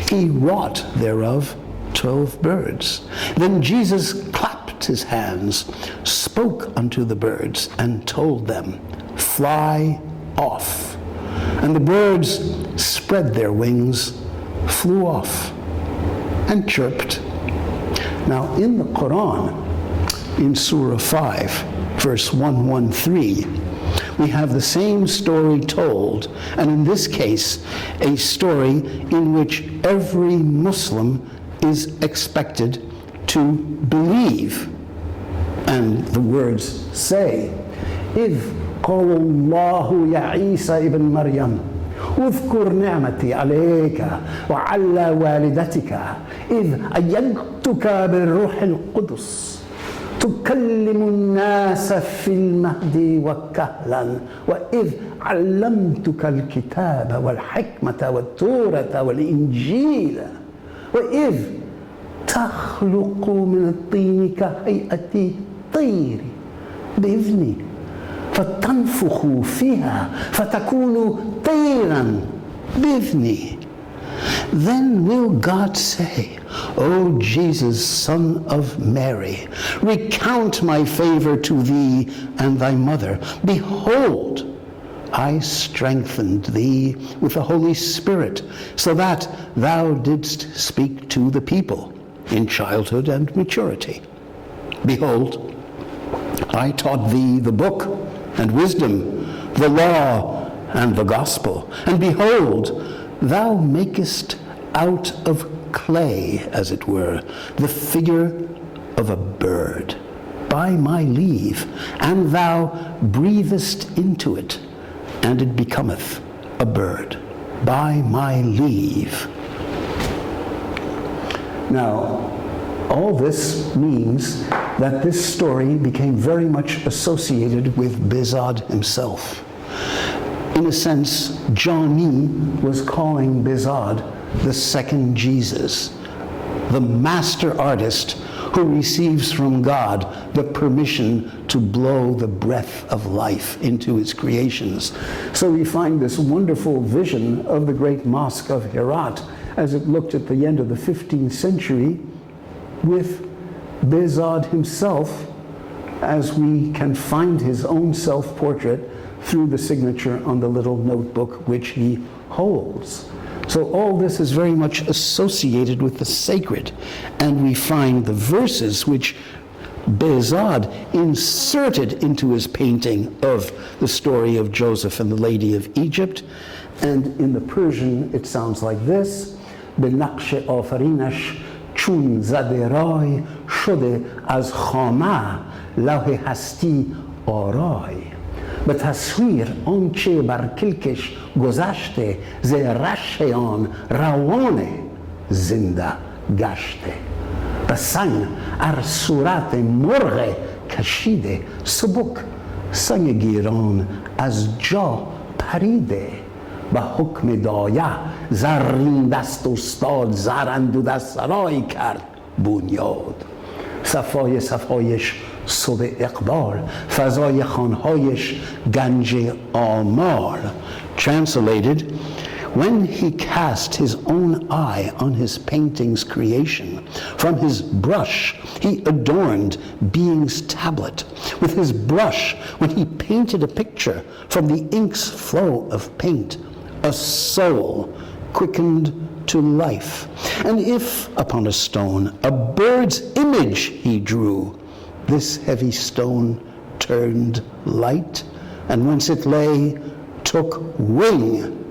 he wrought thereof 12 birds. Then Jesus clapped his hands, spoke unto the birds, and told them, fly off. And the birds spread their wings, flew off, and chirped. Now in the Quran, in Surah 5, verse 113, we have the same story told, and in this case, a story in which every Muslim is expected to believe And the words say, إِذْ قَالَ اللَّهُ يَا عِيسَى ابن مريم اذكر نعمتي عليك وعلى والدتك إذ أيدتك بالروح القدس تكلم الناس في المهد وكهلا وإذ علمتك الكتاب والحكمة والتوراة والإنجيل وإذ تخلق من الطين كهيئة الطير بإذني فتنفخ فيها فتكون طيرا بإذني. Then will God say, O Jesus, son of Mary, recount my favor to thee and thy mother. Behold, I strengthened thee with the Holy Spirit, so that thou didst speak to the people in childhood and maturity. Behold, I taught thee the book and wisdom, the law and the gospel. And behold, thou makest out of clay, as it were, the figure of a bird by my leave, and thou breathest into it, and it becometh a bird by my leave. Now, all this means that this story became very much associated with Bihzad himself. In a sense, Johnny was calling Bihzad the second Jesus, the master artist who receives from God the permission to blow the breath of life into his creations. So we find this wonderful vision of the great mosque of Herat as it looked at the end of the 15th century with Bihzad himself, as we can find his own self-portrait through the signature on the little notebook which he holds. So all this is very much associated with the sacred, and we find the verses which Bihzad inserted into his painting of the story of Joseph and the Lady of Egypt. And in the Persian it sounds like this: بنقش آفرینش چون زده رای شده از خامه لوح هستی آرای به تصویر آنچه بر کلکش گذشته ز رشح آن روان زنده گشته به سنگ ار صورت مرغ کشیده سبک سنگ گیران از جا پریده به حکم دایه زرین دست استاد زرندود از سرای کرد بنیاد صفای صفایش صبح اقبال فضای خانهایش گنج آمال. Translated, when he cast his own eye on his painting's creation, from his brush he adorned being's tablet. With his brush, when he painted a picture from the ink's flow of paint, a soul quickened to life. And if upon a stone a bird's image he drew, this heavy stone turned light, and whence it lay, took wing.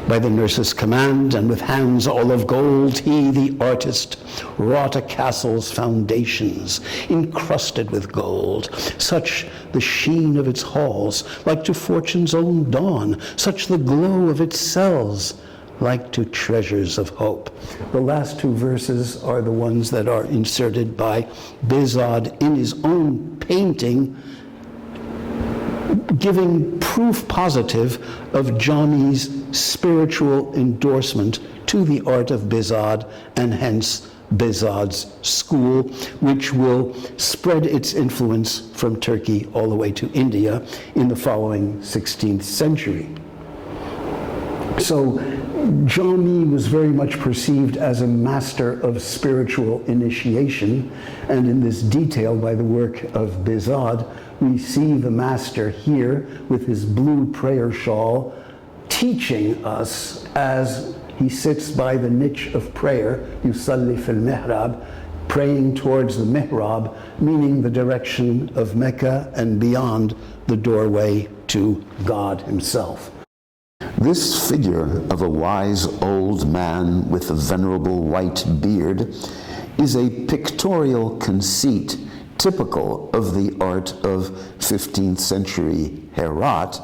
By the nurse's command, and with hands all of gold, he, the artist, wrought a castle's foundations, encrusted with gold, such the sheen of its halls, like to fortune's own dawn, such the glow of its cells, like to treasures of hope. The last two verses are the ones that are inserted by Bihzad in his own painting, giving proof positive of Johnny's spiritual endorsement to the art of Bihzad, and hence Bihzad's school, which will spread its influence from Turkey all the way to India in the following 16th century. So Johnny was very much perceived as a master of spiritual initiation, and in this detail by the work of Bihzad, we see the master here with his blue prayer shawl teaching us as he sits by the niche of prayer, yusalli fil mihrab, praying towards the mihrab, meaning the direction of Mecca and beyond the doorway to God himself. This figure of a wise old man with a venerable white beard is a pictorial conceit typical of the art of 15th century Herat,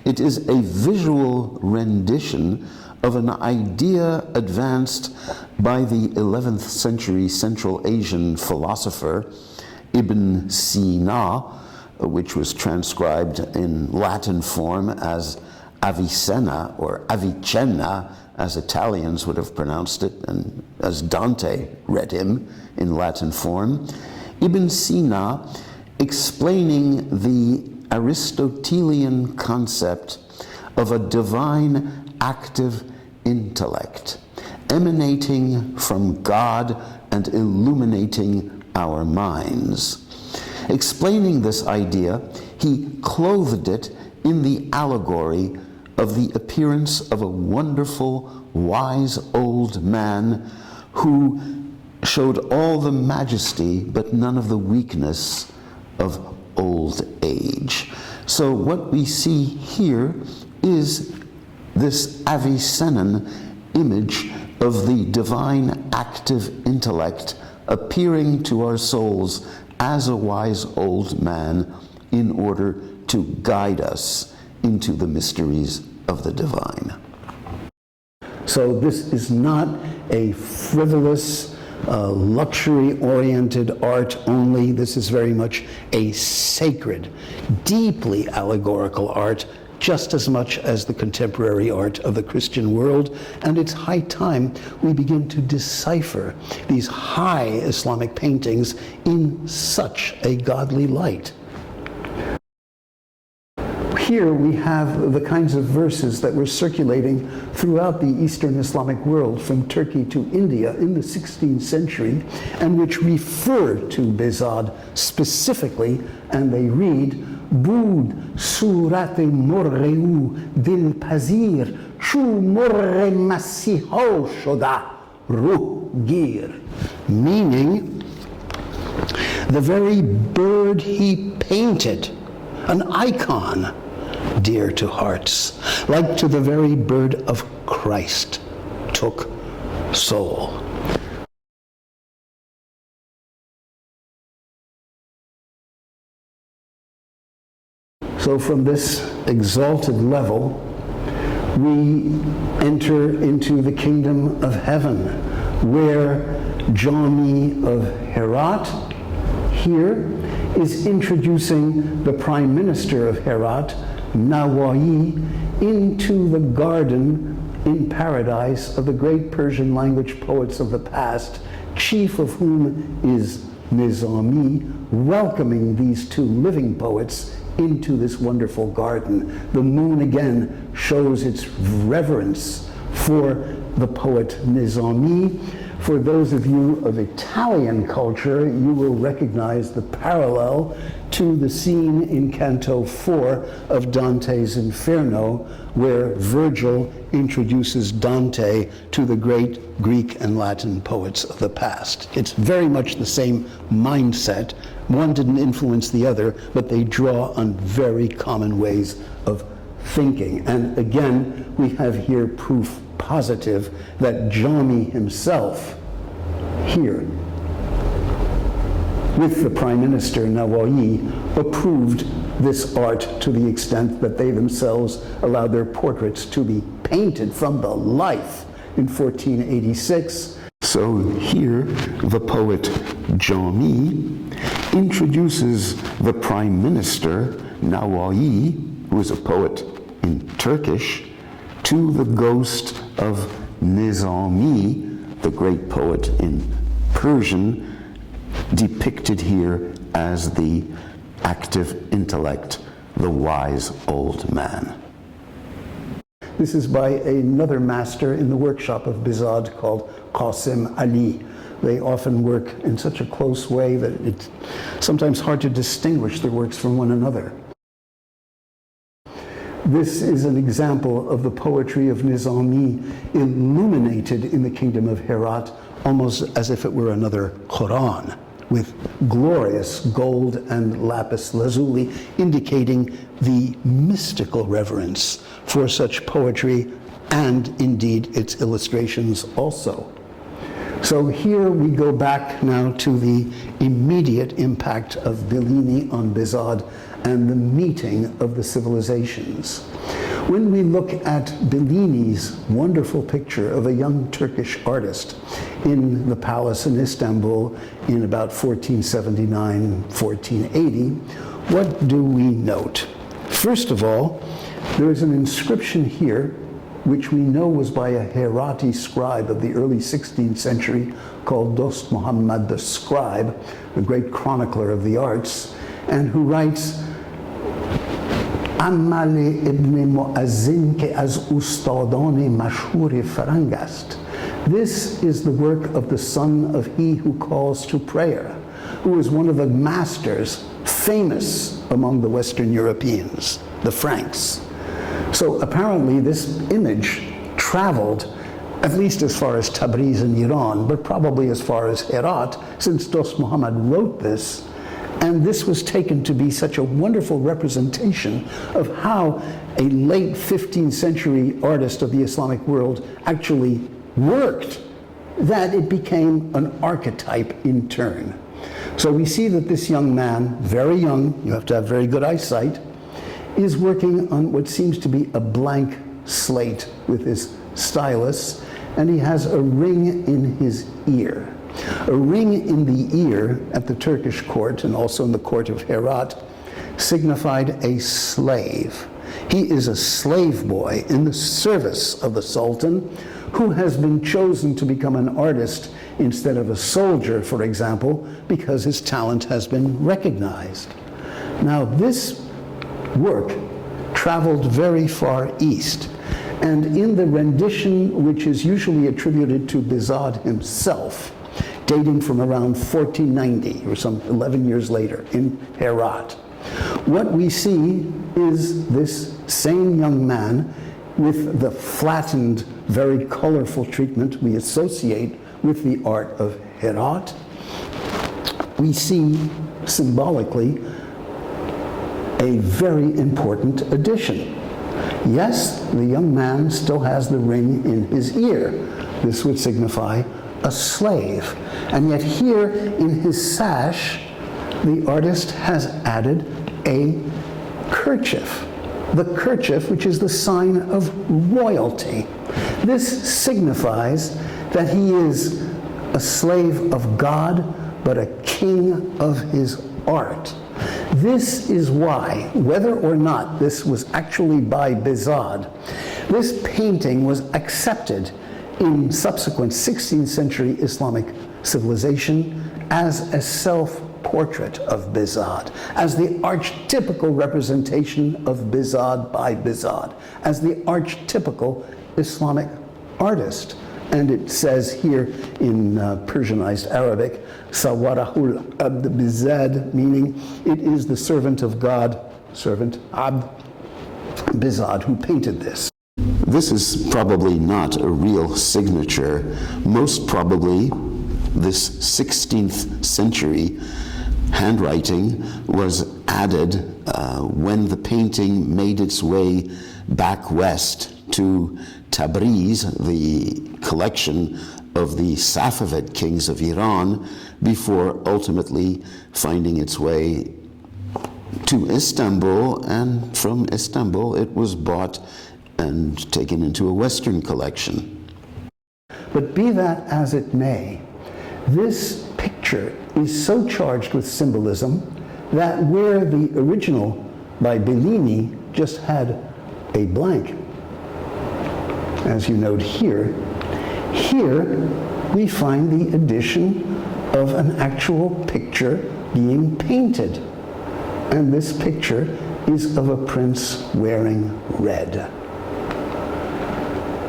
it is a visual rendition of an idea advanced by the 11th century Central Asian philosopher Ibn Sina, which was transcribed in Latin form as Avicenna or Avicenna, as Italians would have pronounced it, and as Dante read him in Latin form. Ibn Sina explaining the Aristotelian concept of a divine active intellect emanating from God and illuminating our minds. Explaining this idea, he clothed it in the allegory of the appearance of a wonderful, wise old man who showed all the majesty but none of the weakness of old age. So what we see here is this Avicennan image of the divine active intellect appearing to our souls as a wise old man in order to guide us into the mysteries of the divine. So this is not a frivolous, luxury-oriented art only. This is very much a sacred, deeply allegorical art, just as much as the contemporary art of the Christian world. And it's high time we begin to decipher these high Islamic paintings in such a godly light. Here we have the kinds of verses that were circulating throughout the Eastern Islamic world, from Turkey to India in the 16th century, and which refer to Bihzad specifically, and they read, Bud surat morreu dil pazir, chu morre masiho shoda ruh gir. Meaning, the very bird he painted, an icon, dear to hearts, like to the very bird of Christ, took soul. So from this exalted level, we enter into the kingdom of heaven, where Jami of Herat here is introducing the Prime Minister of Herat, Nawai, into the garden in paradise of the great Persian language poets of the past, chief of whom is Nizami, welcoming these two living poets into this wonderful garden. The moon again shows its reverence for the poet Nizami. For those of you of Italian culture, you will recognize the parallel to the scene in Canto 4 of Dante's Inferno, where Virgil introduces Dante to the great Greek and Latin poets of the past. It's very much the same mindset. One didn't influence the other, but they draw on very common ways of thinking. And again, we have here proof positive that Jami himself here, with the Prime Minister Nawai, approved this art to the extent that they themselves allowed their portraits to be painted from the life in 1486. So here, the poet Jami introduces the Prime Minister Nawai, who is a poet in Turkish, to the ghost of Nizami, the great poet in Persian, depicted here as the active intellect, the wise old man. This is by another master in the workshop of Bihzad called Qasim Ali. They often work in such a close way that it's sometimes hard to distinguish their works from one another. This is an example of the poetry of Nizami illuminated in the kingdom of Herat, almost as if it were another Quran, with glorious gold and lapis lazuli, indicating the mystical reverence for such poetry and indeed its illustrations also. So here we go back now to the immediate impact of Bellini on Bihzad and the meeting of the civilizations. When we look at Bellini's wonderful picture of a young Turkish artist in the palace in Istanbul in about 1479, 1480, what do we note? First of all, there is an inscription here which we know was by a Herati scribe of the early 16th century called Dost Muhammad the Scribe, a great chronicler of the arts, and who writes, Ammali ibn Muazzin ke az ustadane mashhur farang ast. This is the work of the son of he who calls to prayer, who is one of the masters famous among the Western Europeans, the Franks. So apparently this image traveled at least as far as Tabriz in Iran, but probably as far as Herat, since Dost Muhammad wrote this. And this was taken to be such a wonderful representation of how a late 15th century artist of the Islamic world actually worked, that it became an archetype in turn. So we see that this young man, very young, you have to have very good eyesight, is working on what seems to be a blank slate with his stylus, and he has a ring in his ear. A ring in the ear at the Turkish court and also in the court of Herat signified a slave. He is a slave boy in the service of the Sultan who has been chosen to become an artist instead of a soldier, for example, because his talent has been recognized. Now this work traveled very far east, and in the rendition which is usually attributed to Bihzad himself, dating from around 1490 or some 11 years later in Herat, what we see is this same young man with the flattened, very colorful treatment we associate with the art of Herat. We see symbolically a very important addition. Yes, the young man still has the ring in his ear. This would signify a slave. And yet here in his sash, the artist has added a kerchief. The kerchief, which is the sign of royalty. This signifies that he is a slave of God, but a king of his art. This is why, whether or not this was actually by Bihzad, this painting was accepted in subsequent 16th century Islamic civilization as a self-portrait of Bihzad, as the archetypical representation of Bihzad by Bihzad, as the archetypical Islamic artist. And it says here in Persianized Arabic, Sawarahul Abd Bihzad, meaning it is the servant of God, servant Abd Bihzad, who painted this. This is probably not a real signature. Most probably, this 16th century handwriting was added when the painting made its way back west to Tabriz, the collection of the Safavid kings of Iran, before ultimately finding its way to Istanbul, and from Istanbul it was bought and taken into a Western collection. But be that as it may, this picture is so charged with symbolism that where the original by Bellini just had a blank, as you note here, here we find the addition of an actual picture being painted. And this picture is of a prince wearing red.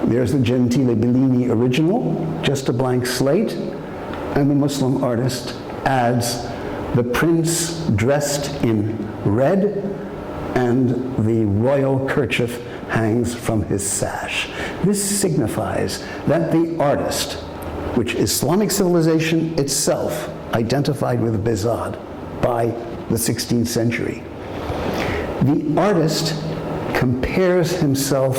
There's the Gentile Bellini original, just a blank slate, and the Muslim artist adds the prince dressed in red, and the royal kerchief hangs from his sash. This signifies that the artist, which Islamic civilization itself identified with Bihzad by the 16th century, the artist compares himself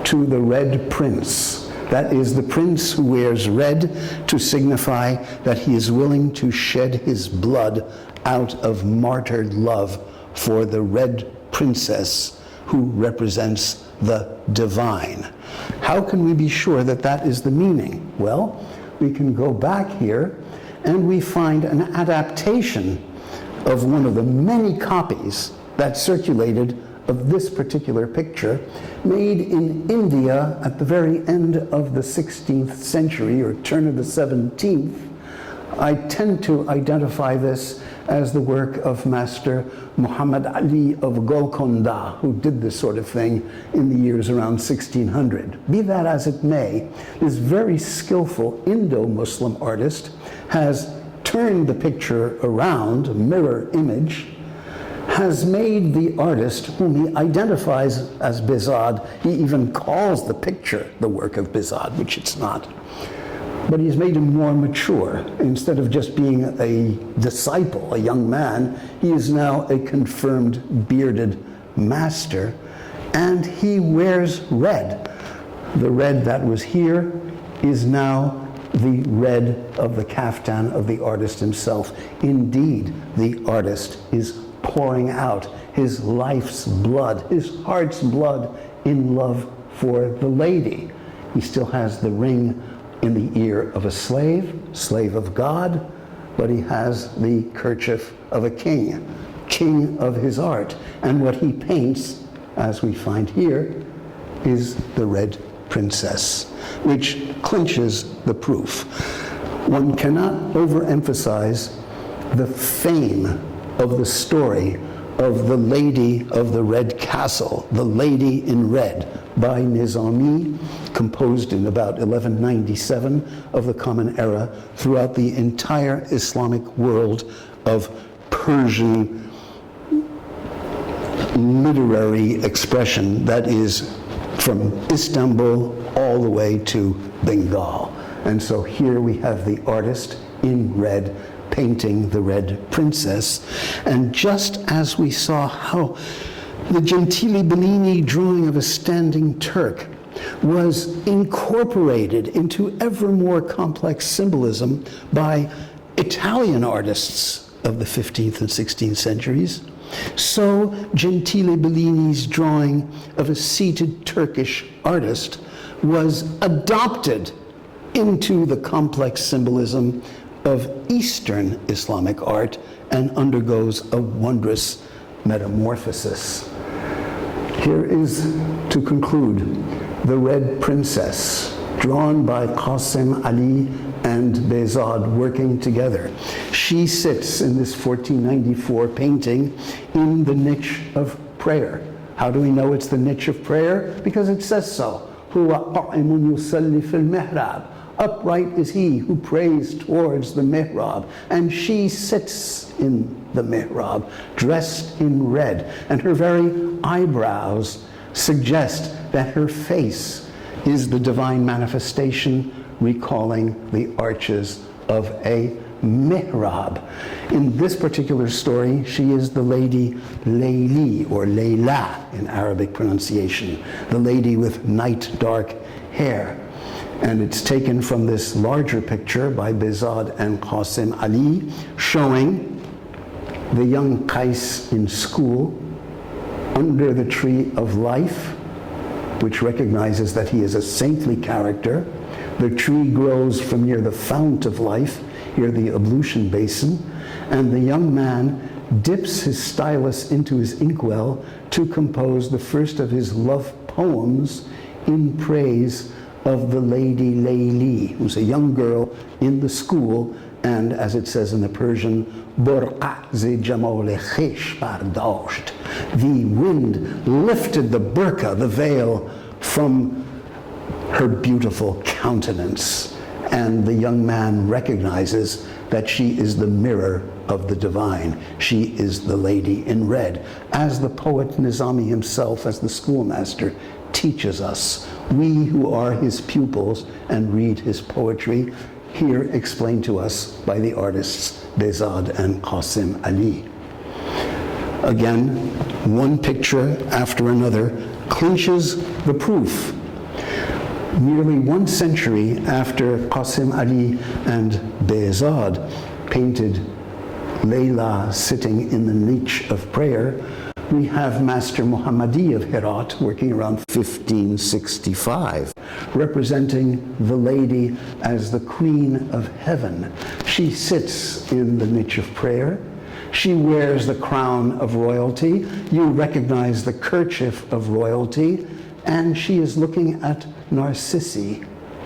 to the Red Prince, That is the prince who wears red to signify that he is willing to shed his blood out of martyred love for the red princess who represents the divine. How can we be sure that that is the meaning? Well, we can go back here and we find an adaptation of one of the many copies that circulated of this particular picture, made in India at the very end of the 16th century or turn of the 17th. I tend to identify this as the work of Master Muhammad Ali of Golconda, who did this sort of thing in the years around 1600. Be that as it may, this very skillful Indo-Muslim artist has turned the picture around, a mirror image, has made the artist, whom he identifies as Bihzad, he even calls the picture the work of Bihzad, which it's not, but he's made him more mature. Instead of just being a disciple, a young man, he is now a confirmed bearded master, and he wears red. The red that was here is now the red of the kaftan of the artist himself. Indeed, the artist is pouring out his life's blood, his heart's blood, in love for the lady. He still has the ring in the ear of a slave of God, but he has the kerchief of a king, king of his art. And what he paints, as we find here, is the red princess, which clinches the proof. One cannot overemphasize the fame of the story of the Lady of the Red Castle, the Lady in Red, by Nizami, composed in about 1197 of the Common Era, throughout the entire Islamic world of Persian literary expression, that is from Istanbul all the way to Bengal. And so here we have the artist in red painting the red princess. And just as we saw how the Gentile Bellini drawing of a standing Turk was incorporated into ever more complex symbolism by Italian artists of the 15th and 16th centuries, so Gentile Bellini's drawing of a seated Turkish artist was adopted into the complex symbolism of Eastern Islamic art and undergoes a wondrous metamorphosis. Here is, to conclude, the Red Princess, drawn by Qasim Ali and Bihzad working together. She sits in this 1494 painting in the niche of prayer. How do we know it's the niche of prayer? Because it says so. Huwa qa'imun yusalli fil mihrab. Upright is he who prays towards the mihrab. And she sits in the mihrab, dressed in red. And her very eyebrows suggest that her face is the divine manifestation, recalling the arches of a mihrab. In this particular story, she is the lady Layli, or Layla in Arabic pronunciation, the lady with night dark hair. And it's taken from this larger picture by Bihzad and Qasim Ali, showing the young Qais in school under the tree of life, which recognizes that he is a saintly character. The tree grows from near the fount of life, here the ablution basin, and the young man dips his stylus into his inkwell to compose the first of his love poems in praise of the lady Layli, who's a young girl in the school, and as it says in the Persian, Burqa ze jamal khish bardasht. The wind lifted the burqa, the veil, from her beautiful countenance, and the young man recognizes that she is the mirror of the divine. She is the lady in red. As the poet Nizami himself, as the schoolmaster, teaches us, we who are his pupils and read his poetry, here explained to us by the artists Bihzad and Qasim Ali. Again, one picture after another clinches the proof. Nearly 1 century after Qasim Ali and Bihzad painted Layla sitting in the niche of prayer, we have Master Muhammadi of Herat working around 1565. representing the lady as the Queen of Heaven. She sits in the niche of prayer. She wears the crown of royalty. You recognize the kerchief of royalty. And she is looking at Narcissi,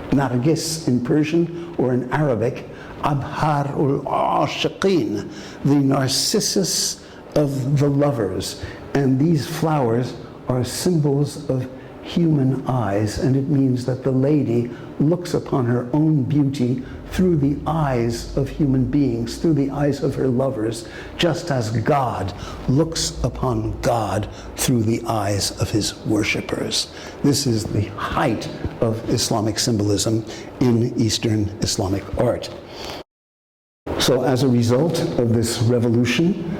Nargis in Persian or in Arabic, Abhar ul-Ashiqin, the Narcissus of the lovers. And these flowers are symbols of human eyes, and it means that the lady looks upon her own beauty through the eyes of human beings, through the eyes of her lovers, just as God looks upon God through the eyes of his worshippers. This is the height of Islamic symbolism in Eastern Islamic art. So as a result of this revolution,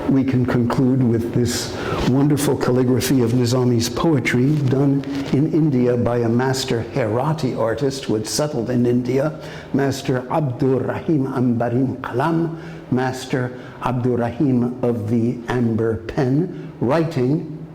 we can conclude with this wonderful calligraphy of Nizami's poetry done in India by a master Herati artist who had settled in India, Master Abdur Rahim Ambarim Kalam, Master Abdur Rahim of the Amber Pen. Writing,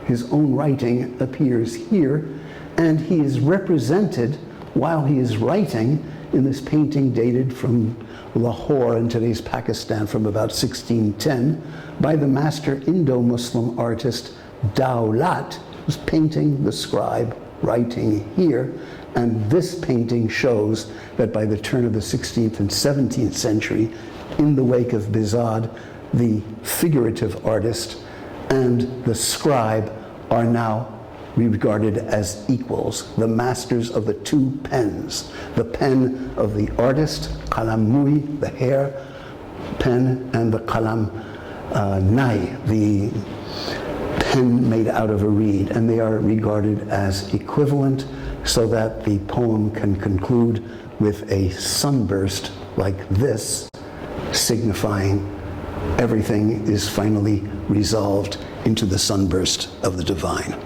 his own writing appears here, and he is represented while he is writing in this painting dated from Lahore in today's Pakistan from about 1610 by the master Indo-Muslim artist Daulat, who's painting the scribe writing here. And this painting shows that by the turn of the 16th and 17th century, in the wake of Bihzad, the figurative artist and the scribe are now regarded as equals, the masters of the two pens. The pen of the artist, qalam mui, the hair pen, and the qalam nai, the pen made out of a reed. And they are regarded as equivalent, so that the poem can conclude with a sunburst like this, signifying everything is finally resolved into the sunburst of the divine.